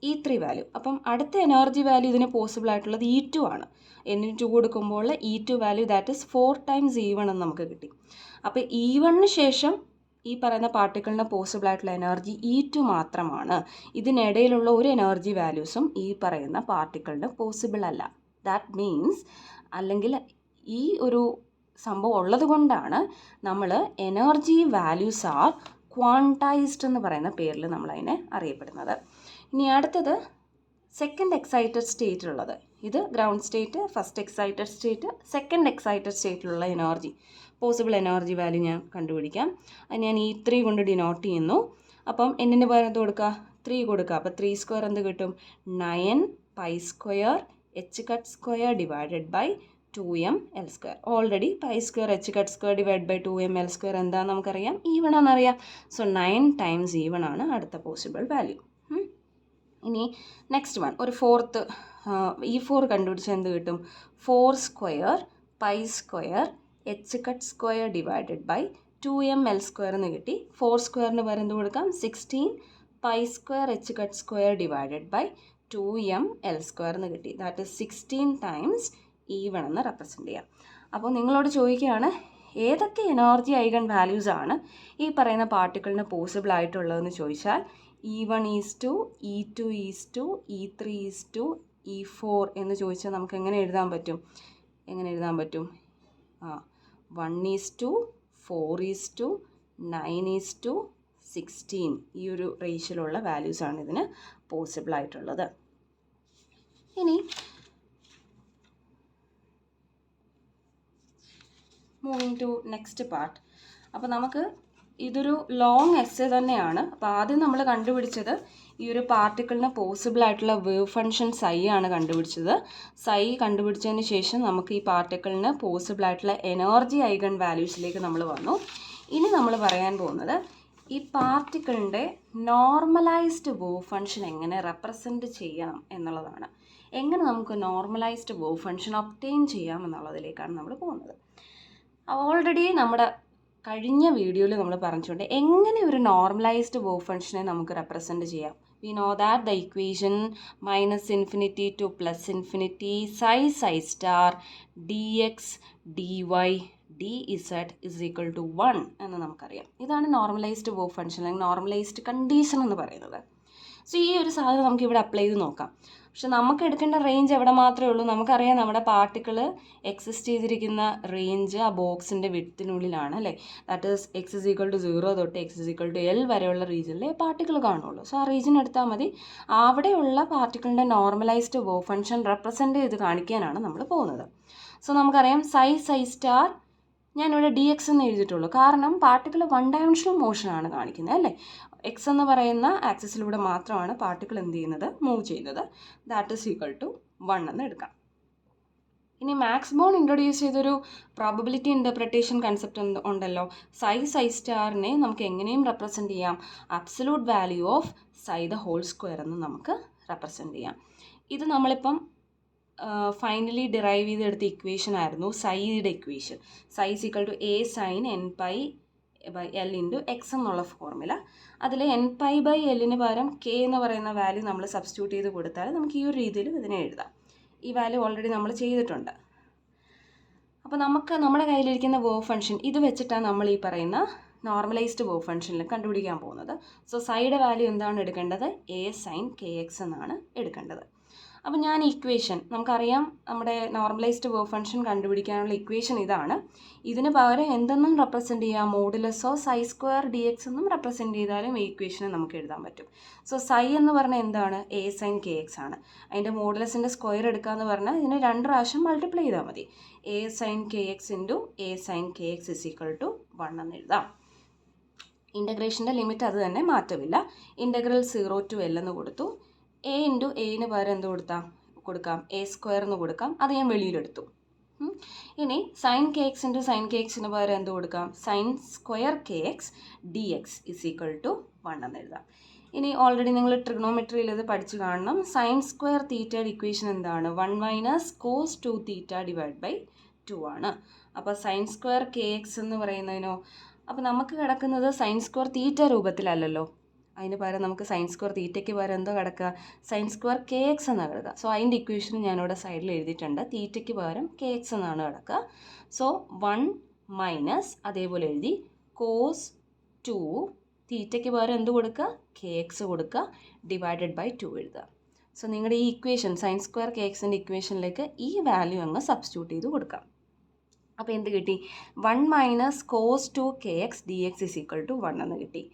E3 വാല്യൂ. അപ്പം അടുത്ത എനർജി വാല്യൂ ഇതിന് പോസിബിൾ ആയിട്ടുള്ളത് E2 ആണ്. എന്നിന് 2 കൊടുക്കുമ്പോൾ E2 value that is 4 times E1 എന്ന് നമുക്ക് കിട്ടി. അപ്പോൾ E1 ശേഷം ഈ പറയുന്ന പാർട്ടിക്കിളിന് പോസിബിൾ ആയിട്ടുള്ള എനർജി E2 മാത്രമാണ്. ഇതിനിടയിലുള്ള ഒരു എനർജി വാല്യൂസും ഈ പറയുന്ന പാർട്ടിക്കിളിന് പോസിബിൾ അല്ല. ദാറ്റ് മീൻസ്, അല്ലെങ്കിൽ ഈ ഒരു സംഭവം ഉള്ളത് കൊണ്ടാണ് നമ്മൾ എനർജി വാല്യൂസ് ആർ ക്വാണ്ടൈസ്ഡ് എന്ന് പറയുന്ന പേരിൽ നമ്മളതിനെ അറിയപ്പെടുന്നത്. ഇനി അടുത്തത് സെക്കൻഡ് എക്സൈറ്റഡ് സ്റ്റേറ്റിലുള്ളത്. ഇത് ground state, first excited state, second excited സ്റ്റേറ്റിലുള്ള എനർജി, പോസിബിൾ എനർജി വാല്യൂ ഞാൻ കണ്ടുപിടിക്കാം. അത് ഞാൻ E3 കൊണ്ട് ഡിനോട്ട് ചെയ്യുന്നു. അപ്പം എന്നിന് പകരം എന്ത് കൊടുക്കുക? 3 കൊടുക്കുക. അപ്പോൾ 3² എന്ത് കിട്ടും? 9 π² h² divided by 2ml². Already π² h² divide by 2ml² എന്താണെന്ന് നമുക്കറിയാം, E1 ആണെന്നറിയാം. സോ 9 ടൈംസ് E1 ആണ് അടുത്ത പോസിബിൾ വാല്യൂ. ഇനി നെക്സ്റ്റ് വൺ, ഒരു ഫോർത്ത് E4 കണ്ടുപിടിച്ചാൽ എന്ത് കിട്ടും? 4² π² h² ഡിവൈഡഡ് ബൈ 2ml² എന്ന് കിട്ടി. 4² പകരം എന്ത് കൊടുക്കാം? 16 π² h² ഡിവൈഡഡ് ബൈ 2ml² എന്ന് കിട്ടി. ദാറ്റ് ഇസ് 16 ടൈംസ് E1 എന്ന് റെപ്രസെൻറ്റ് ചെയ്യാം. അപ്പോൾ നിങ്ങളോട് ചോദിക്കുകയാണ്, ഏതൊക്കെ എനർജി ഐഗൺ വാല്യൂസ് ആണ് ഈ പറയുന്ന പാർട്ടിക്കിളിന് പോസിബിൾ ആയിട്ടുള്ളതെന്ന് ചോദിച്ചാൽ E1 is to E2 is to E3 is to E4 എന്ന് ചോദിച്ചാൽ നമുക്ക് എങ്ങനെ എഴുതാൻ പറ്റും? 1 is to 4 is to 9 is to 16 ഈ ഒരു റേഷ്യോയിലുള്ള വാല്യൂസാണ് ഇതിന് പോസിബിൾ ആയിട്ടുള്ളത്. ഇനി മൂവിങ് ടു നെക്സ്റ്റ് പാർട്ട്. അപ്പോൾ നമുക്ക് ഇതൊരു ലോങ് എസ്സേ തന്നെയാണ്. അപ്പോൾ ആദ്യം നമ്മൾ കണ്ടുപിടിച്ചത് ഈ ഒരു പാർട്ടിക്കിളിന് പോസിബിൾ ആയിട്ടുള്ള വേവ് ഫംഗ്ഷൻ സൈ ആണ് കണ്ടുപിടിച്ചത്. സൈ കണ്ടുപിടിച്ചതിന് ശേഷം നമുക്ക് ഈ പാർട്ടിക്കിളിന് പോസിബിൾ ആയിട്ടുള്ള എനർജി ഐഗൺ വാല്യൂസിലേക്ക് നമ്മൾ വന്നു. ഇനി നമ്മൾ പറയാൻ പോകുന്നത് ഈ പാർട്ടിക്കിളിൻ്റെ നോർമലൈസ്ഡ് വേവ് ഫംഗ്ഷൻ എങ്ങനെ റെപ്രസെൻറ്റ് ചെയ്യാം എന്നുള്ളതാണ്. എങ്ങനെ നമുക്ക് നോർമലൈസ്ഡ് വേവ് ഫംഗ്ഷൻ ഒബ്റ്റെയിൻ ചെയ്യാം എന്നുള്ളതിലേക്കാണ് നമ്മൾ പോകുന്നത്. ഓൾറെഡി നമ്മുടെ കഴിഞ്ഞ വീഡിയോയിൽ നമ്മൾ പറഞ്ഞിട്ടുണ്ട് എങ്ങനെ ഒരു നോർമലൈസ്ഡ് വേവ് ഫംഗ്ഷനെ നമുക്ക് റെപ്രസെൻറ്റ് ചെയ്യാം. We know that the equation -∞ to +∞ psi star dx dy dz is equal to 1 എന്ന് നമുക്കറിയാം. ഇതാണ് നോർമലൈസ്ഡ് വേവ് ഫംഗ്ഷൻ അല്ലെങ്കിൽ നോർമലൈസ്ഡ് കണ്ടീഷൻ എന്ന് പറയുന്നത്. സോ ഈ ഒരു സാധനം നമുക്ക് ഇവിടെ അപ്ലൈ ചെയ്ത് നോക്കാം. പക്ഷെ നമുക്ക് എടുക്കേണ്ട റേഞ്ച് എവിടെ മാത്രമേ ഉള്ളൂ. നമുക്കറിയാം നമ്മുടെ പാർട്ടിക്കിൾ എക്സിസ്റ്റ് ചെയ്തിരിക്കുന്ന റേഞ്ച് ആ ബോക്സിൻ്റെ വിഡ്ത്തിനുള്ളിലാണ് അല്ലേ. ദാറ്റ് ഈസ് x=0 തൊട്ട് x=L വരെയുള്ള റീജിയനിലെ പാർട്ടിക്കിൾ കാണുള്ളൂ. സോ ആ റീജിയൻ എടുത്താൽ മതി. അവിടെയുള്ള പാർട്ടിക്കിളിൻ്റെ നോർമലൈസ്ഡ് വേവ് ഫംഗ്ഷൻ റെപ്രസെൻറ്റ് ചെയ്ത് കാണിക്കാനാണ് നമ്മൾ പോകുന്നത്. സോ നമുക്കറിയാം സൈ സ്റ്റാർ ഞാനിവിടെ dx എന്ന് എഴുതിയിട്ടുള്ളൂ. കാരണം പാർട്ടിക്കിൾ 1 ഡയമെൻഷണൽ മോഷനാണ് കാണിക്കുന്നത് അല്ലേ. എക്സ് എന്ന് പറയുന്ന ആക്സിസിലൂടെ മാത്രമാണ് പാർട്ടിക്കിൾ എന്ത് ചെയ്യുന്നത്, മൂവ് ചെയ്യുന്നത്. ദാറ്റ് ഈസ് ഈക്വൽ ടു 1 എന്ന് എടുക്കാം. ഇനി മാക്സ് ബോൺ ഇൻട്രൊഡ്യൂസ് ചെയ്തൊരു പ്രോബബിലിറ്റി ഇൻ്റർപ്രിട്ടേഷൻ കൺസെപ്റ്റ് ഉണ്ടല്ലോ. സൈ സ്റ്റാറിനെ നമുക്ക് എങ്ങനെയും റെപ്രസെൻറ്റ് ചെയ്യാം. Absolute value of psi the whole square എന്ന് നമുക്ക് റെപ്രസെൻറ്റ് ചെയ്യാം. ഇത് നമ്മളിപ്പം ഫൈനലി ഡിറൈവ് ചെയ്തെടുത്ത ഇക്വേഷൻ ആയിരുന്നു സൈയുടെ equation. Psi equal to a sin n/L into x എന്നുള്ള ഫോർമുല. അതിൽ n/L പകരം k എന്ന് പറയുന്ന വാല്യൂ നമ്മൾ സബ്സ്റ്റിറ്റ്യൂട്ട് ചെയ്ത് കൊടുത്താൽ നമുക്ക് ഈ ഒരു രീതിയിൽ ഇതിനെ എഴുതാം. ഈ വാല്യൂ ഓൾറെഡി നമ്മൾ ചെയ്തിട്ടുണ്ട്. അപ്പോൾ നമുക്ക് നമ്മുടെ കയ്യിലിരിക്കുന്ന വേവ് ഫംഗ്ഷൻ ഇത് വെച്ചിട്ടാണ് നമ്മൾ ഈ പറയുന്ന നോർമലൈസ്ഡ് വേവ് ഫംഗ്ഷനിൽ കണ്ടുപിടിക്കാൻ പോകുന്നത്. സോ സൈയുടെ വാല്യൂ എന്താണ് എടുക്കേണ്ടത്, a sin kx എന്നാണ് എടുക്കേണ്ടത്. അപ്പോൾ ഞാൻ ഇക്വേഷൻ നമുക്കറിയാം നമ്മുടെ നോർമലൈസ്ഡ് വേവ് ഫംഗ്ഷൻ കണ്ടുപിടിക്കാനുള്ള ഇക്വേഷൻ ഇതാണ്. ഇതിന് പകരം എന്തെന്നും റെപ്രസെൻറ്റ് ചെയ്യാം, modulus of psi square dx എന്നും റെപ്രസെൻറ്റ് ചെയ്താലും ഈ ഇക്വേഷനെ നമുക്ക് എഴുതാൻ പറ്റും. സോ സൈ എന്ന് പറഞ്ഞാൽ എന്താണ്, a sin kx ആണ്. അതിൻ്റെ മോഡുലസിൻ്റെ സ്ക്വയർ എടുക്കാമെന്ന് പറഞ്ഞാൽ ഇതിനെ 2 പ്രാവശ്യം മൾട്ടിപ്ലൈ ചെയ്താൽ മതി. a sin kx into a sin kx is equal to 1 എന്ന് എഴുതാം. ഇൻ്റഗ്രേഷൻ്റെ ലിമിറ്റ് അത് തന്നെ, മാറ്റമില്ല. ഇൻ്റഗ്രൽ 0 to L എന്ന് കൊടുത്തു. a ഇൻറ്റു എന് പകരം എന്ത് കൊടുക്കാം, a സ്ക്വയർ എന്ന് കൊടുക്കാം. അത് ഞാൻ വെളിയിലെടുത്തു. ഇനി sine K X into sine K എക്സിന് പകരം എന്ത് കൊടുക്കാം, sine square K X D X is equal to 1 എന്ന് എഴുതാം. ഇനി ഓൾറെഡി നിങ്ങൾ ട്രിഗ്നോമെട്രിയിൽ ഇത് പഠിച്ചു കാണണം. സൈൻ സ്ക്വയർ തീറ്റയുടെ ഇക്വേഷൻ എന്താണ്, 1 - cos 2 θ ഡിവൈഡ് ബൈ 2 ആണ്. അപ്പോൾ സൈൻ സ്ക്വയർ കെ എക്സ് എന്ന് പറയുന്നതിനോ, അപ്പോൾ നമുക്ക് കിടക്കുന്നത് സൈൻ സ്ക്വയർ തീറ്റ രൂപത്തിലല്ലല്ലോ. അതിന് പകരം നമുക്ക് സൈൻ സ്ക്വയർ തീറ്റയ്ക്ക് പകരം എന്തോ കിടക്കുക, സൈൻ സ്ക്വയർ കെ എക്സ് എന്നാണ് കിടക്കുക. സോ അതിൻ്റെ ഇക്വേഷൻ ഞാനിവിടെ സൈഡിൽ എഴുതിയിട്ടുണ്ട്. തീറ്റയ്ക്ക് പകരം കെ എക്സ് എന്നാണ് കിടക്കുക. സോ 1 - അതേപോലെ എഴുതി കോസ് 2 തീറ്റയ്ക്ക് പകരം എന്ത് കൊടുക്കുക, കെ എക്സ് കൊടുക്കുക, ഡിവൈഡഡ് ബൈ 2 എഴുതുക. സോ നിങ്ങളുടെ ഈ ഇക്വേഷൻ സൈൻ സ്ക്വയർ കെ എക്സിൻ്റെ ഇക്വേഷനിലേക്ക് ഈ വാല്യൂ അങ്ങ് സബ്സ്റ്റിറ്റ്യൂട്ട് ചെയ്ത് കൊടുക്കാം. അപ്പോൾ എന്ത് കിട്ടി, 1 - cos 2 kx dx is equal to 1 എന്ന് കിട്ടി.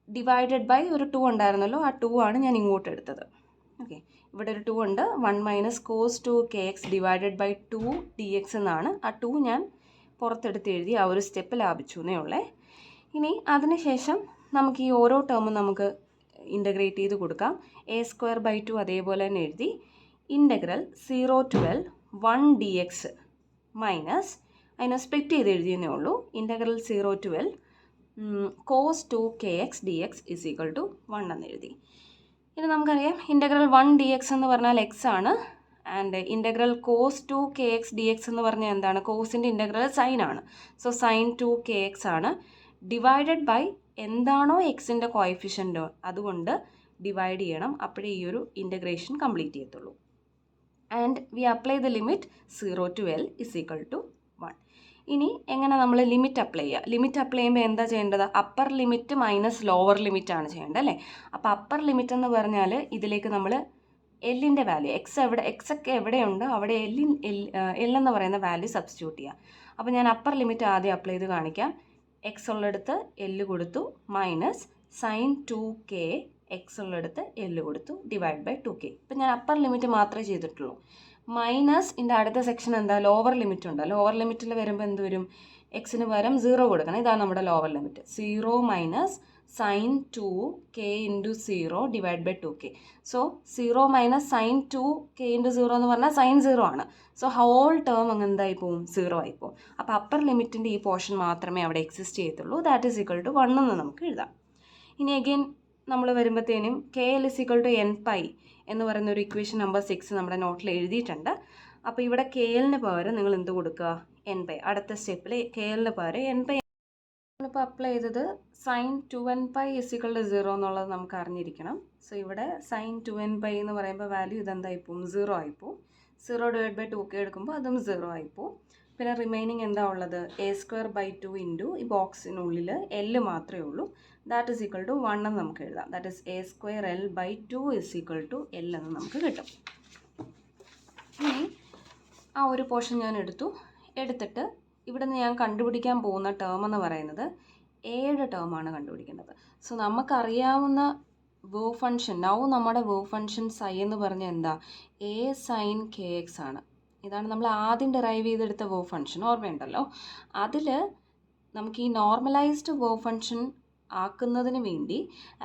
ഡിവൈഡഡ് ബൈ ഒരു 2 ഉണ്ടായിരുന്നല്ലോ, ആ 2 ആണ് ഞാൻ ഇങ്ങോട്ട് എടുത്തത്. ഓക്കെ, ഇവിടെ ഒരു 2 ഉണ്ട്. 1 - cos 2 kx divided by 2 dx എന്നാണ്. ആ 2 ഞാൻ പുറത്തെടുത്ത് എഴുതി, ആ ഒരു സ്റ്റെപ്പ് ലാഭിച്ചു എന്നേ ഉള്ളേ. ഇനി അതിനുശേഷം നമുക്ക് ഈ ഓരോ ടേമും നമുക്ക് ഇൻ്റഗ്രേറ്റ് ചെയ്ത് കൊടുക്കാം. a സ്ക്വയർ ബൈ 2 അതേപോലെ തന്നെ എഴുതി. Integral 0 to L 1 dx minus അതിനെ സ്പ്ലിറ്റ് ചെയ്ത് എഴുതിയെന്നേ ഉള്ളൂ. Integral 0 to L cos 2 kx dx is equal to 1 എന്ന് എഴുതി. ഇനി നമുക്കറിയാം ഇൻ്റഗ്രൽ 1 dx എന്ന് പറഞ്ഞാൽ x ആണ്. And integral cos 2 kx dx എന്ന് പറഞ്ഞാൽ എന്താണ്, കോസിൻ്റെ ഇൻ്റഗ്രൽ സൈൻ ആണ്. സോ സൈൻ 2 kx ആണ്. ഡിവൈഡഡ് ബൈ എന്താണോ എക്സിൻ്റെ കോഎഫിഷ്യൻ്റ് അതുകൊണ്ട് ഡിവൈഡ് ചെയ്യണം. അപ്പോഴേ ഈ ഒരു ഇൻ്റഗ്രേഷൻ കംപ്ലീറ്റ് ചെയ്യത്തുള്ളൂ. And we apply the limit 0 to L is equal to 1. ഇനി എങ്ങനെ നമ്മൾ ലിമിറ്റ് അപ്ലൈ ചെയ്യുക, ലിമിറ്റ് അപ്ലൈ ചെയ്യുമ്പോൾ എന്താ ചെയ്യേണ്ടത്, upper limit minus lower limit ആണ് ചെയ്യേണ്ടത് അല്ലേ. അപ്പോൾ അപ്പർ ലിമിറ്റ് എന്ന് പറഞ്ഞാൽ ഇതിലേക്ക് നമ്മൾ എല്ലിൻ്റെ വാല്യൂ എക്സ് ഒക്കെ എവിടെയുണ്ട് അവിടെ എൽ എന്ന് പറയുന്ന വാല്യൂ സബ്സ്റ്റിറ്റ്യൂട്ട് ചെയ്യുക. അപ്പോൾ ഞാൻ അപ്പർ ലിമിറ്റ് ആദ്യം അപ്ലൈ ചെയ്ത് കാണിക്കാം. എക്സ് ഉള്ളിടത്ത് എല്ല് കൊടുത്തു, മൈനസ് സൈൻ 2k എക്സ് ഉള്ളിടത്ത് എല്ല് കൊടുത്തു, ഡിവൈഡ് ബൈ 2k. ഇപ്പം ഞാൻ അപ്പർ ലിമിറ്റ് മാത്രമേ ചെയ്തിട്ടുള്ളൂ. മൈനസ് ഇതിൻ്റെ അടുത്ത സെക്ഷൻ എന്താ, ലോവർ ലിമിറ്റ് ഉണ്ട്. ലോവർ ലിമിറ്റിൽ വരുമ്പോൾ എന്ത് വരും, എക്സിന് പകരം 0 കൊടുക്കണം. ഇതാണ് നമ്മുടെ lower limit. 0 minus sine 2k into 0 divide by 2k. So 0 minus sine 2k into 0 എന്ന് പറഞ്ഞാൽ സൈൻ 0 ആണ്. സോ ഹോൾ ടേം അങ്ങ് എന്തായി പോവും? 0 ആയി പോവും. അപ്പോൾ അപ്പർ ലിമിറ്റിൻ്റെ ഈ പോർഷൻ മാത്രമേ അവിടെ എക്സിസ്റ്റ് ചെയ്യത്തുള്ളൂ. ദാറ്റ് ഈസ് ഈക്വൽ ടു 1 എന്ന് നമുക്ക് എഴുതാം. ഇനി അഗെയിൻ നമ്മൾ വരുമ്പോഴത്തേനും KL is equal to n pi എന്ന് പറയുന്ന ഒരു ഇക്വേഷൻ നമ്പർ 6 നമ്മുടെ നോട്ടിൽ എഴുതിയിട്ടുണ്ട്. അപ്പോൾ ഇവിടെ KLന് പകരം നിങ്ങൾ എന്ത് കൊടുക്കുക? n pi. അടുത്ത സ്റ്റെപ്പിൽ KLന് പകരം n പൈ നമ്മളിപ്പോൾ അപ്ലൈ ചെയ്തത് sine 2n pi is equal to 0 എന്നുള്ളത് നമുക്ക് അറിഞ്ഞിരിക്കണം. സോ ഇവിടെ സൈൻ 2n പൈ എന്ന് പറയുമ്പോൾ വാല്യൂ ഇതെന്തായി പോവും? 0 ആയിപ്പോവും. 0 ഡിവൈഡ് ബൈ 2k എടുക്കുമ്പോൾ അതും 0 ആയിപ്പോവും. പിന്നെ റിമൈനിങ് എന്താ ഉള്ളത്? a²/2 ഇൻറ്റു ഈ ബോക്സിനുള്ളിൽ L മാത്രമേ ഉള്ളൂ. ദാറ്റ് ഈസ് ഈക്വൽ ടു 1 എന്ന് നമുക്ക് എഴുതാം. That is a²L/2 is equal to L എന്ന് നമുക്ക് കിട്ടും. ഇനി ആ ഒരു പോർഷൻ ഞാൻ എടുത്തിട്ട് ഇവിടെ നിന്ന് ഞാൻ കണ്ടുപിടിക്കാൻ പോകുന്ന ടേം എന്ന് പറയുന്നത് 7 ടേമാണ് കണ്ടുപിടിക്കേണ്ടത്. സോ നമുക്കറിയാവുന്ന വേവ് ഫംഗ്ഷൻ നമ്മുടെ വേവ് ഫംഗ്ഷൻ സൈ എന്ന് പറഞ്ഞാൽ എന്താ? a സൈൻ kx ആണ്. ഇതാണ് നമ്മൾ ആദ്യം ഡിറൈവ് ചെയ്തെടുത്ത വേവ് ഫംഗ്ഷൻ, ഓർമ്മയുണ്ടല്ലോ. അതിൽ നമുക്ക് ഈ നോർമലൈസ്ഡ് വേവ് ഫംഗ്ഷൻ ആക്കുന്നതിന് വേണ്ടി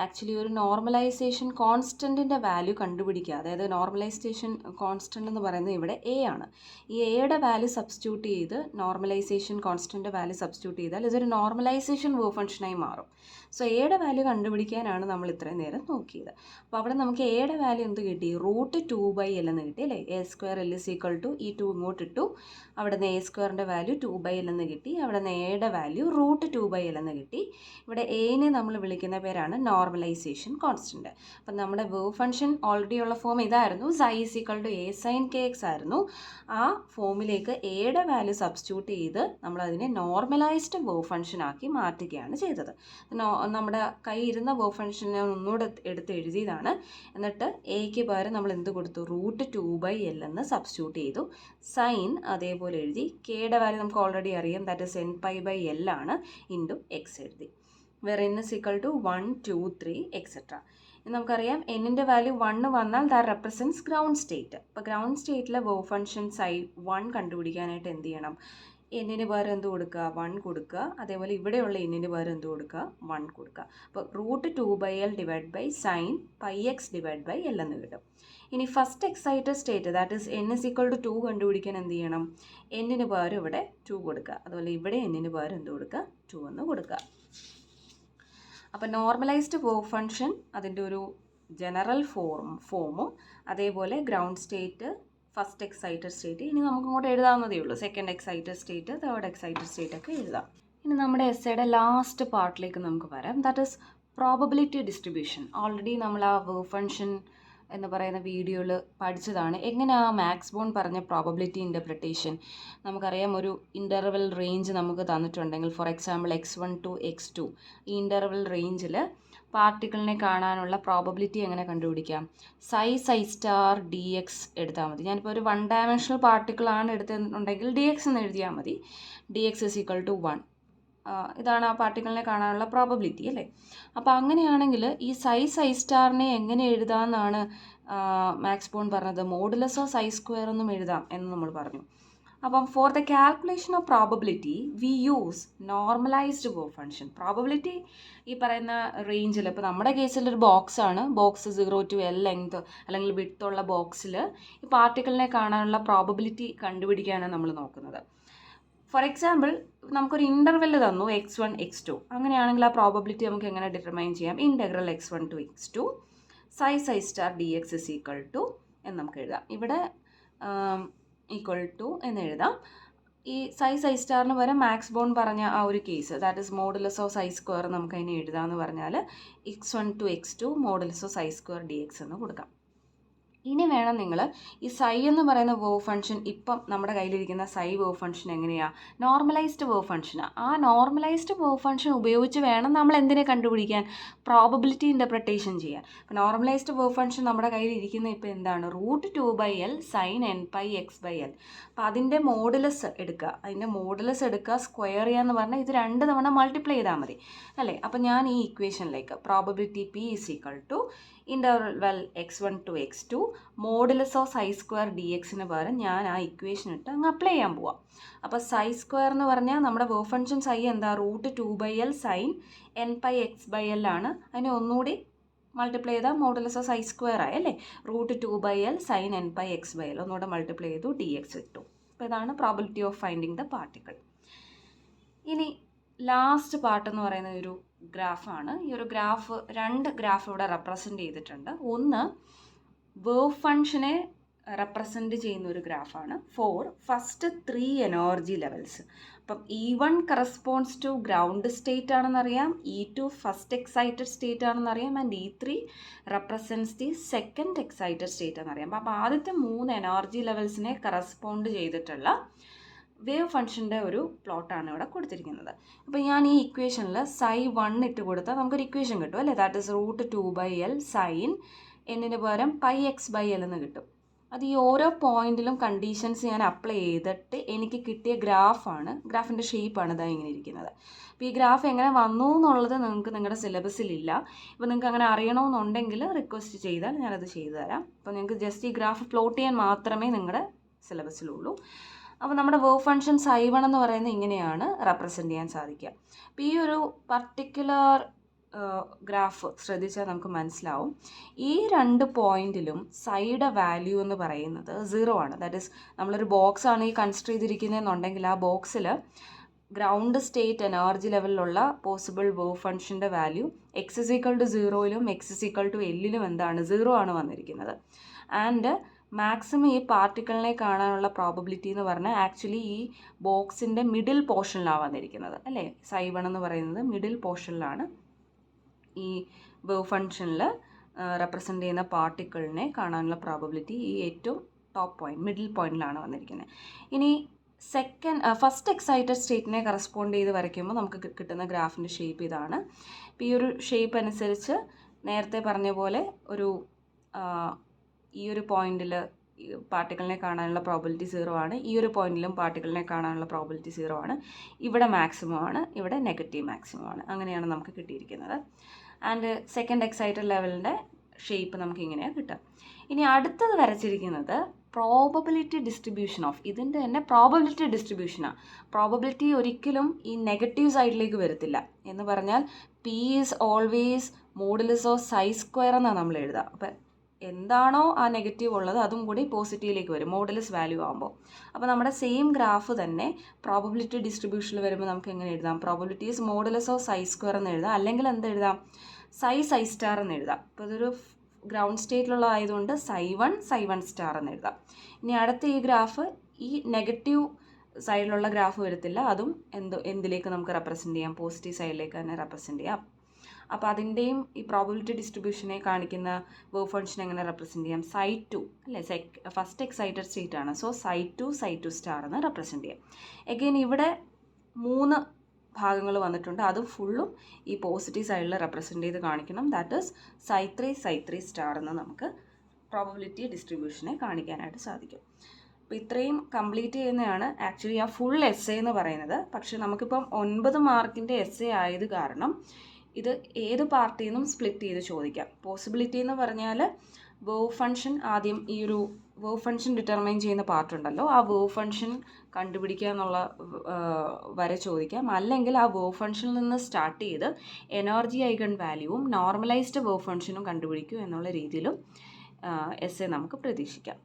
ആക്ച്വലി ഒരു നോർമലൈസേഷൻ കോൺസ്റ്റൻറ്റിൻ്റെ വാല്യൂ കണ്ടുപിടിക്കുക. അതായത് നോർമലൈസേഷൻ കോൺസ്റ്റൻ്റ് എന്ന് പറയുന്നത് ഇവിടെ എ ആണ്. ഈ എയുടെ വാല്യൂ സബ്സ്റ്റിറ്റ്യൂട്ട് ചെയ്ത് നോർമലൈസേഷൻ കോൺസ്റ്റൻ്റ് വാല്യൂ സബ്സ്റ്റിറ്റ്യൂട്ട് ചെയ്താൽ ഇതൊരു നോർമലൈസേഷൻ വേവ് ഫംഗ്ഷനായി മാറും. സോ എയുടെ വാല്യൂ കണ്ടുപിടിക്കാനാണ് നമ്മൾ ഇത്രയും നേരം നോക്കിയത്. അപ്പോൾ അവിടെ നമുക്ക് എയുടെ വാല്യൂ എന്ത് കിട്ടി? √2/L എന്ന് കിട്ടി അല്ലേ? a²L ഇസ് ഈക്വൽ ടു ഈ 2 ഇങ്ങോട്ട് ഇട്ടു. അവിടെ നിന്ന് a² വാല്യൂ 2/L എന്ന് കിട്ടി. അവിടെ നിന്ന് എയുടെ വാല്യൂ √2/L എന്ന് കിട്ടി. ഇവിടെ എനെ നമ്മൾ വിളിക്കുന്ന പേരാണ് നോർമലൈസേഷൻ കോൺസ്റ്റൻറ്റ്. അപ്പം നമ്മുടെ വേവ് ഫംഗ്ഷൻ ഓൾറെഡി ഉള്ള ഫോം ഇതായിരുന്നു. Psi is equal to a sine kx ആയിരുന്നു. ആ ഫോമിലേക്ക് എയുടെ വാല്യൂ സബ്സ്റ്റിറ്റ്യൂട്ട് ചെയ്ത് നമ്മളതിനെ നോർമലൈസ്ഡ് വേവ് ഫംഗ്ഷൻ ആക്കി മാറ്റുകയാണ് ചെയ്തത്. നമ്മുടെ കൈ ഇരുന്ന വേവ് ഫംഗ്ഷനെ ഒന്നുകൂടെ എടുത്ത് എഴുതിയതാണ്. എന്നിട്ട് എക്ക് പകരം നമ്മൾ എന്ത് കൊടുത്തു? √2/L എന്ന് സബ്സ്റ്റിറ്റ്യൂട്ട് ചെയ്തു. സൈൻ അതേപോലെ എഴുതി. കെയുടെ വാല്യൂ നമുക്ക് ഓൾറെഡി അറിയാം. ദാറ്റ് ഇസ് n/L ആണ്. ഇൻറ്റു എക്സ് എഴുതി. വേറെ n is equal to 1, 2, 3 etcetera. നമുക്കറിയാം എന്നിൻ്റെ വാല്യൂ 1 വന്നാൽ ദാറ്റ് റെപ്രസെൻറ്റ്സ് ഗ്രൗണ്ട് സ്റ്റേറ്റ്. അപ്പോൾ ഗ്രൗണ്ട് സ്റ്റേറ്റിലെ വേവ് ഫംഗ്ഷൻ സൈ 1 കണ്ടുപിടിക്കാനായിട്ട് എന്ത് ചെയ്യണം? എന്നിന് പകരം എന്ത് കൊടുക്കുക? 1 കൊടുക്കുക. അതേപോലെ ഇവിടെയുള്ള എന്നിന് പകരം എന്ത് കൊടുക്കുക? 1 കൊടുക്കുക. അപ്പോൾ √2/L divide by sine πx divide by L എന്ന് കിട്ടും. ഇനി first excited state that is n is equal to 2 കണ്ടുപിടിക്കാൻ എന്ത് ചെയ്യണം? എന്നിന് പകരം ഇവിടെ 2 കൊടുക്കുക. അതുപോലെ ഇവിടെ എന്നിന് പകരം എന്ത് കൊടുക്കുക? 2 എന്ന് കൊടുക്കുക. അപ്പോൾ നോർമലൈസ്ഡ് വേവ് ഫംഗ്ഷൻ അതിൻ്റെ ഒരു ജനറൽ ഫോമും അതേപോലെ ground state, first excited state, ഇനി നമുക്ക് ഇങ്ങോട്ട് എഴുതാവുന്നതേ ഉള്ളൂ. Second excited state, third excited state ഒക്കെ എഴുതാം. ഇനി നമ്മുടെ എസ്സേയുടെ ലാസ്റ്റ് പാർട്ടിലേക്ക് നമുക്ക് വരാം. That is probability distribution. Already നമ്മൾ ആ വേവ് ഫംഗ്ഷൻ എന്ന് പറയുന്ന വീഡിയോയിൽ പഠിച്ചതാണ്. എങ്ങനെയാണ് മാക്സ് ബോൺ പറഞ്ഞ പ്രോബബിലിറ്റി ഇൻ്റർപ്രിട്ടേഷൻ? നമുക്കറിയാം ഒരു ഇൻ്റർവൽ റേഞ്ച് നമുക്ക് തന്നിട്ടുണ്ടെങ്കിൽ, for example x1 to x2, ഈ ഇൻ്റർവൽ റേഞ്ചിൽ പാർട്ടിക്കിളിനെ കാണാനുള്ള പ്രോബബിലിറ്റി എങ്ങനെ കണ്ടുപിടിക്കാം? സൈ സ്റ്റാർ dx എടുത്താൽ മതി. ഞാനിപ്പോൾ ഒരു 1 ഡയമെൻഷണൽ പാർട്ടിക്കിളാണ് എടുത്തിട്ടുണ്ടെങ്കിൽ dx എന്ന് എഴുതിയാൽ മതി. dx is equal to 1. ഇതാണ് ആ പാർട്ടിക്കിളിനെ കാണാനുള്ള പ്രോബബിലിറ്റി അല്ലേ? അപ്പോൾ അങ്ങനെയാണെങ്കിൽ ഈ സൈ സ്റ്റാറിനെ എങ്ങനെ എഴുതാമെന്നാണ് മാക്സ് ബോൺ പറഞ്ഞത്. മോഡുലസ് ഓഫ് σ² എന്നും എഴുതാം എന്ന് നമ്മൾ പറഞ്ഞു. അപ്പം for the calculation of probability we use normalised wave function. Probability ഈ പറയുന്ന റേഞ്ചിൽ, ഇപ്പോൾ നമ്മുടെ കേസിൽ ഒരു ബോക്സാണ്, ബോക്സ് 0 to L ലെങ്ത് അല്ലെങ്കിൽ വിഡ്ത്തുള്ള ബോക്സിൽ ഈ പാർട്ടിക്കിളിനെ കാണാനുള്ള പ്രോബബിലിറ്റി കണ്ടുപിടിക്കാനാണ് നമ്മൾ നോക്കുന്നത്. ഫോർ എക്സാമ്പിൾ നമുക്കൊരു ഇൻ്റർവെല് തന്നു x1, x2. അങ്ങനെയാണെങ്കിൽ ആ പ്രോബബിലിറ്റി നമുക്ക് എങ്ങനെ ഡിറ്റർമൈൻ ചെയ്യാം? Integral x1 to x2 psi star dx is equal to എന്ന് നമുക്ക് എഴുതാം. ഇവിടെ ഈക്വൽ ടു എന്ന് എഴുതാം. ഈ സൈ സ്റ്റാറിന് പകരം മാക്സ് ബോൺ പറഞ്ഞ ആ ഒരു case, that is modulus of σ² നമുക്ക് അതിനെ എഴുതാമെന്ന് പറഞ്ഞാൽ x1 to x2 modulus of σ² dx എന്ന് കൊടുക്കാം. ഇനി വേണം നിങ്ങൾ ഈ സൈ എന്ന് പറയുന്ന വേവ് ഫംഗ്ഷൻ, ഇപ്പം നമ്മുടെ കയ്യിലിരിക്കുന്ന സൈ വേവ് ഫംഗ്ഷൻ എങ്ങനെയാണ്? നോർമലൈസ്ഡ് വേവ് ഫംഗ്ഷനാണ്. ആ നോർമലൈസ്ഡ് വേവ് ഫംഗ്ഷൻ ഉപയോഗിച്ച് വേണം നമ്മൾ എന്തിനെ കണ്ടുപിടിക്കാൻ? പ്രോബബിലിറ്റി ഇൻ്റർപ്രിട്ടേഷൻ ചെയ്യാൻ. അപ്പോൾ നോർമലൈസ്ഡ് വേവ് ഫംഗ്ഷൻ നമ്മുടെ കയ്യിലിരിക്കുന്ന ഇപ്പോൾ എന്താണ്? √2/L sign n/x/L. അപ്പോൾ അതിൻ്റെ മോഡുലസ് എടുക്കുക, സ്ക്വയർ ചെയ്യാന്ന് പറഞ്ഞാൽ ഇത് 2 തവണ മൾട്ടിപ്ലൈ ചെയ്താൽ മതി അല്ലേ? അപ്പോൾ ഞാൻ ഈ ഇക്വേഷനിലേക്ക് probability P is equal to interval x1 to x2 modulus of psi square d എക്സിന് പകരം ഞാൻ ആ ഇക്വേഷൻ ഇട്ട് അങ്ങ് അപ്ലൈ ചെയ്യാൻ പോവാം. അപ്പോൾ സൈ സ്ക്വയർ എന്ന് പറഞ്ഞാൽ നമ്മുടെ വേവ് ഫംഗ്ഷൻ സൈ എന്താ √2/L സൈൻ n/x/L ആണ്. അതിനെ ഒന്നുകൂടി മൾട്ടിപ്ലൈ ചെയ്താൽ മോഡുലസ് ഓഫ് സൈ സ്ക്വയർ ആയി അല്ലേ. √2/L സൈൻ n/x/L ഒന്നുകൂടെ മൾട്ടിപ്ലൈ ചെയ്തു dx കിട്ടും. അപ്പോൾ ഇതാണ് probability of finding the particle. ഇനി ലാസ്റ്റ് പാർട്ട് എന്ന് പറയുന്ന ഒരു ഗ്രാഫാണ്. ഈ ഒരു ഗ്രാഫ് 2 ഗ്രാഫ് ഇവിടെ റെപ്രസെൻ്റ് ചെയ്തിട്ടുണ്ട്. ഒന്ന് വേവ് ഫംഗ്ഷനെ റെപ്രസെൻ്റ് ചെയ്യുന്ന ഒരു ഗ്രാഫാണ് ഫോർ ഫസ്റ്റ് 3 എനർജി ലെവൽസ്. അപ്പം E1 corresponds to ground state ആണെന്നറിയാം, E2 ഫസ്റ്റ് എക്സൈറ്റഡ് സ്റ്റേറ്റ് ആണെന്നറിയാം, and E3 represents the second excited state എന്നറിയാം. അപ്പോൾ ആദ്യത്തെ 3 എനർജി ലെവൽസിനെ കറസ്പോണ്ട് ചെയ്തിട്ടുള്ള വേവ് ഫംഗ്ഷൻ്റെ ഒരു പ്ലോട്ടാണ് ഇവിടെ കൊടുത്തിരിക്കുന്നത്. അപ്പോൾ ഞാൻ ഈ ഇക്വേഷനിൽ psi1 ഇട്ട് കൊടുത്താൽ നമുക്കൊരു ഇക്വേഷൻ കിട്ടും അല്ലേ. ദാറ്റ് ഇസ് √2/L സൈൻ എന്നിന് പകരം πx/L എന്ന് കിട്ടും. അത് ഈ ഓരോ പോയിന്റിലും കണ്ടീഷൻസ് ഞാൻ അപ്ലൈ ചെയ്തിട്ട് എനിക്ക് കിട്ടിയ ഗ്രാഫാണ്, ഗ്രാഫിൻ്റെ ഷേപ്പാണ് ഇതാ ഇങ്ങനെ ഇരിക്കുന്നത്. അപ്പോൾ ഈ ഗ്രാഫ് എങ്ങനെ വന്നു എന്നുള്ളത് നിങ്ങൾക്ക് നിങ്ങളുടെ സിലബസിലില്ല. ഇപ്പോൾ നിങ്ങൾക്ക് അങ്ങനെ അറിയണമെന്നുണ്ടെങ്കിൽ റിക്വസ്റ്റ് ചെയ്താൽ ഞാനത് ചെയ്തു തരാം. അപ്പോൾ നിങ്ങൾക്ക് ജസ്റ്റ് ഈ ഗ്രാഫ് പ്ലോട്ട് ചെയ്യാൻ മാത്രമേ നിങ്ങളുടെ സിലബസിലുള്ളൂ. അപ്പോൾ നമ്മുടെ വേവ് ഫംഗ്ഷൻ psi1 എന്ന് പറയുന്നത് ഇങ്ങനെയാണ് റെപ്രസെൻ്റ് ചെയ്യാൻ സാധിക്കുക. അപ്പോൾ ഈ ഒരു പർട്ടിക്കുലർ ഗ്രാഫ് ശ്രദ്ധിച്ചാൽ നമുക്ക് മനസ്സിലാവും. ഈ 2 പോയിന്റിലും സൈയുടെ വാല്യൂ എന്ന് പറയുന്നത് 0 ആണ്. ദാറ്റ് ഈസ് നമ്മളൊരു ബോക്സ് ആണ് ഈ കൺസിഡർ ചെയ്തിരിക്കുന്നതെന്നുണ്ടെങ്കിൽ ആ ബോക്സിൽ ഗ്രൗണ്ട് സ്റ്റേറ്റ് എനർജി ലെവലിലുള്ള പോസിബിൾ വേവ് ഫംഗ്ഷൻ്റെ വാല്യൂ x=0ലും x=Lലും എന്താണ് 0 ആണ് വന്നിരിക്കുന്നത്. ആൻഡ് മാക്സിമം ഈ പാർട്ടിക്കിളിനെ കാണാനുള്ള പ്രോബബിലിറ്റി എന്ന് പറഞ്ഞാൽ ആക്ച്വലി ഈ ബോക്സിൻ്റെ മിഡിൽ പോർഷനിലാണ് വന്നിരിക്കുന്നത് അല്ലേ. psi1 എന്ന് പറയുന്നത് മിഡിൽ പോർഷനിലാണ് ഈ വേവ് ഫംഗ്ഷനിൽ റെപ്രസെൻ്റ് ചെയ്യുന്ന പാർട്ടിക്കിളിനെ കാണാനുള്ള പ്രോബബിലിറ്റി ഈ ഏറ്റവും ടോപ്പ് പോയിന്റ് മിഡിൽ പോയിന്റിലാണ് വന്നിരിക്കുന്നത്. ഇനി ഫസ്റ്റ് എക്സൈറ്റഡ് സ്റ്റേറ്റിനെ കറസ്പോണ്ട് ചെയ്ത് വരയ്ക്കുമ്പോൾ നമുക്ക് കിട്ടുന്ന ഗ്രാഫിൻ്റെ ഷേപ്പ് ഇതാണ്. അപ്പോൾ ഈ ഒരു ഷേപ്പ് അനുസരിച്ച് നേരത്തെ പറഞ്ഞ പോലെ ഈ ഒരു പോയിന്റിൽ പാർട്ടിക്കിളിനെ കാണാനുള്ള പ്രോബിലിറ്റി 0 ആണ്, ഈ ഒരു പോയിന്റിലും പാർട്ടിക്കിളിനെ കാണാനുള്ള പ്രോബിലിറ്റി 0 ആണ്. ഇവിടെ മാക്സിമം ആണ്, ഇവിടെ നെഗറ്റീവ് മാക്സിമം ആണ്. അങ്ങനെയാണ് നമുക്ക് കിട്ടിയിരിക്കുന്നത്. ആൻഡ് സെക്കൻഡ് എക്സൈറ്റഡ് ലെവലിൻ്റെ ഷേപ്പ് നമുക്ക് ഇങ്ങനെയാണ് കിട്ടുക. ഇനി അടുത്തത് വരച്ചിരിക്കുന്നത് പ്രോബബിലിറ്റി ഡിസ്ട്രിബ്യൂഷൻ ഓഫ് ഇതിൻ്റെ തന്നെ പ്രോബബിലിറ്റി ഡിസ്ട്രിബ്യൂഷനാണ്. പ്രോബബിലിറ്റി ഒരിക്കലും ഈ നെഗറ്റീവ് സൈഡിലേക്ക് വരത്തില്ല എന്ന് പറഞ്ഞാൽ P is always modulus of psi square എന്നാണ് നമ്മൾ എഴുതുക. അപ്പം എന്താണോ ആ നെഗറ്റീവ് ഉള്ളത് അതും കൂടി പോസിറ്റീവിലേക്ക് വരും മോഡുലസ് വാല്യൂ ആകുമ്പോൾ. അപ്പോൾ നമ്മുടെ സെയിം ഗ്രാഫ് തന്നെ പ്രോബബിലിറ്റി ഡിസ്ട്രിബ്യൂഷനിൽ വരുമ്പോൾ നമുക്ക് എങ്ങനെ എഴുതാം, probability is modulus of psi square എന്ന് എഴുതാം, അല്ലെങ്കിൽ എന്ത് എഴുതാം, സൈ സ്റ്റാർ എന്ന് എഴുതാം. അപ്പോൾ ഇതൊരു ഗ്രൗണ്ട് സ്റ്റേറ്റിലുള്ളതായതുകൊണ്ട് psi1 സ്റ്റാർ എന്ന് എഴുതാം. ഇനി അടുത്ത ഈ ഗ്രാഫ് ഈ നെഗറ്റീവ് സൈഡിലുള്ള ഗ്രാഫ് വരത്തില്ല, അതും എന്തിലേക്ക് നമുക്ക് റെപ്രസെൻ്റ് ചെയ്യാം, പോസിറ്റീവ് സൈഡിലേക്ക് തന്നെ റെപ്രസെൻ്റ് ചെയ്യാം. അപ്പോൾ അതിൻ്റെയും ഈ പ്രോബബിലിറ്റി ഡിസ്ട്രിബ്യൂഷനെ കാണിക്കുന്ന വേവ് ഫംഗ്ഷൻ എങ്ങനെ റെപ്രസെൻ്റ് ചെയ്യാം, psi2 അല്ലേ, ഫസ്റ്റ് എക്സൈറ്റഡ് സ്റ്റേറ്റ് ആണ്. സോ psi2 സ്റ്റാർ എന്ന് റെപ്രസെൻ്റ് ചെയ്യാം. എഗെയിൻ ഇവിടെ 3 ഭാഗങ്ങൾ വന്നിട്ടുണ്ട്, അത് ഫുള്ളും ഈ പോസിറ്റീവ് സൈഡിൽ റെപ്രസെൻ്റ് ചെയ്ത് കാണിക്കണം. ദാറ്റ് ഈസ് psi3 സ്റ്റാർ എന്ന് നമുക്ക് പ്രോബബിലിറ്റി ഡിസ്ട്രിബ്യൂഷനെ കാണിക്കാനായിട്ട് സാധിക്കും. അപ്പോൾ ഇത്രയും കംപ്ലീറ്റ് ചെയ്യുന്നതാണ് ആക്ച്വലി ആ ഫുൾ എസ്സേ എന്ന് പറയുന്നത്. പക്ഷേ നമുക്കിപ്പം 9 മാർക്കിൻ്റെ എസ്സേ ആയത് കാരണം ഇത് ഏത് പാർട്ടിയിൽ നിന്നും സ്പ്ലിറ്റ് ചെയ്ത് ചോദിക്കാം. പോസിബിലിറ്റി എന്ന് പറഞ്ഞാൽ വേവ് ഫംഗ്ഷൻ ആദ്യം ഈ ഒരു വേവ് ഫംഗ്ഷൻ ഡിറ്റർമൈൻ ചെയ്യുന്ന പാർട്ടുണ്ടല്ലോ, ആ വേവ് ഫംഗ്ഷൻ കണ്ടുപിടിക്കുക എന്നുള്ള വരെ ചോദിക്കാം. അല്ലെങ്കിൽ ആ വേവ് ഫംഗ്ഷനിൽ നിന്ന് സ്റ്റാർട്ട് ചെയ്ത് എനർജി ഐഗൺ വാല്യൂവും നോർമലൈസ്ഡ് വേവ് ഫംഗ്ഷനും കണ്ടുപിടിക്കൂ എന്നുള്ള രീതിയിലും എസ്സേ നമുക്ക് പ്രതീക്ഷിക്കാം.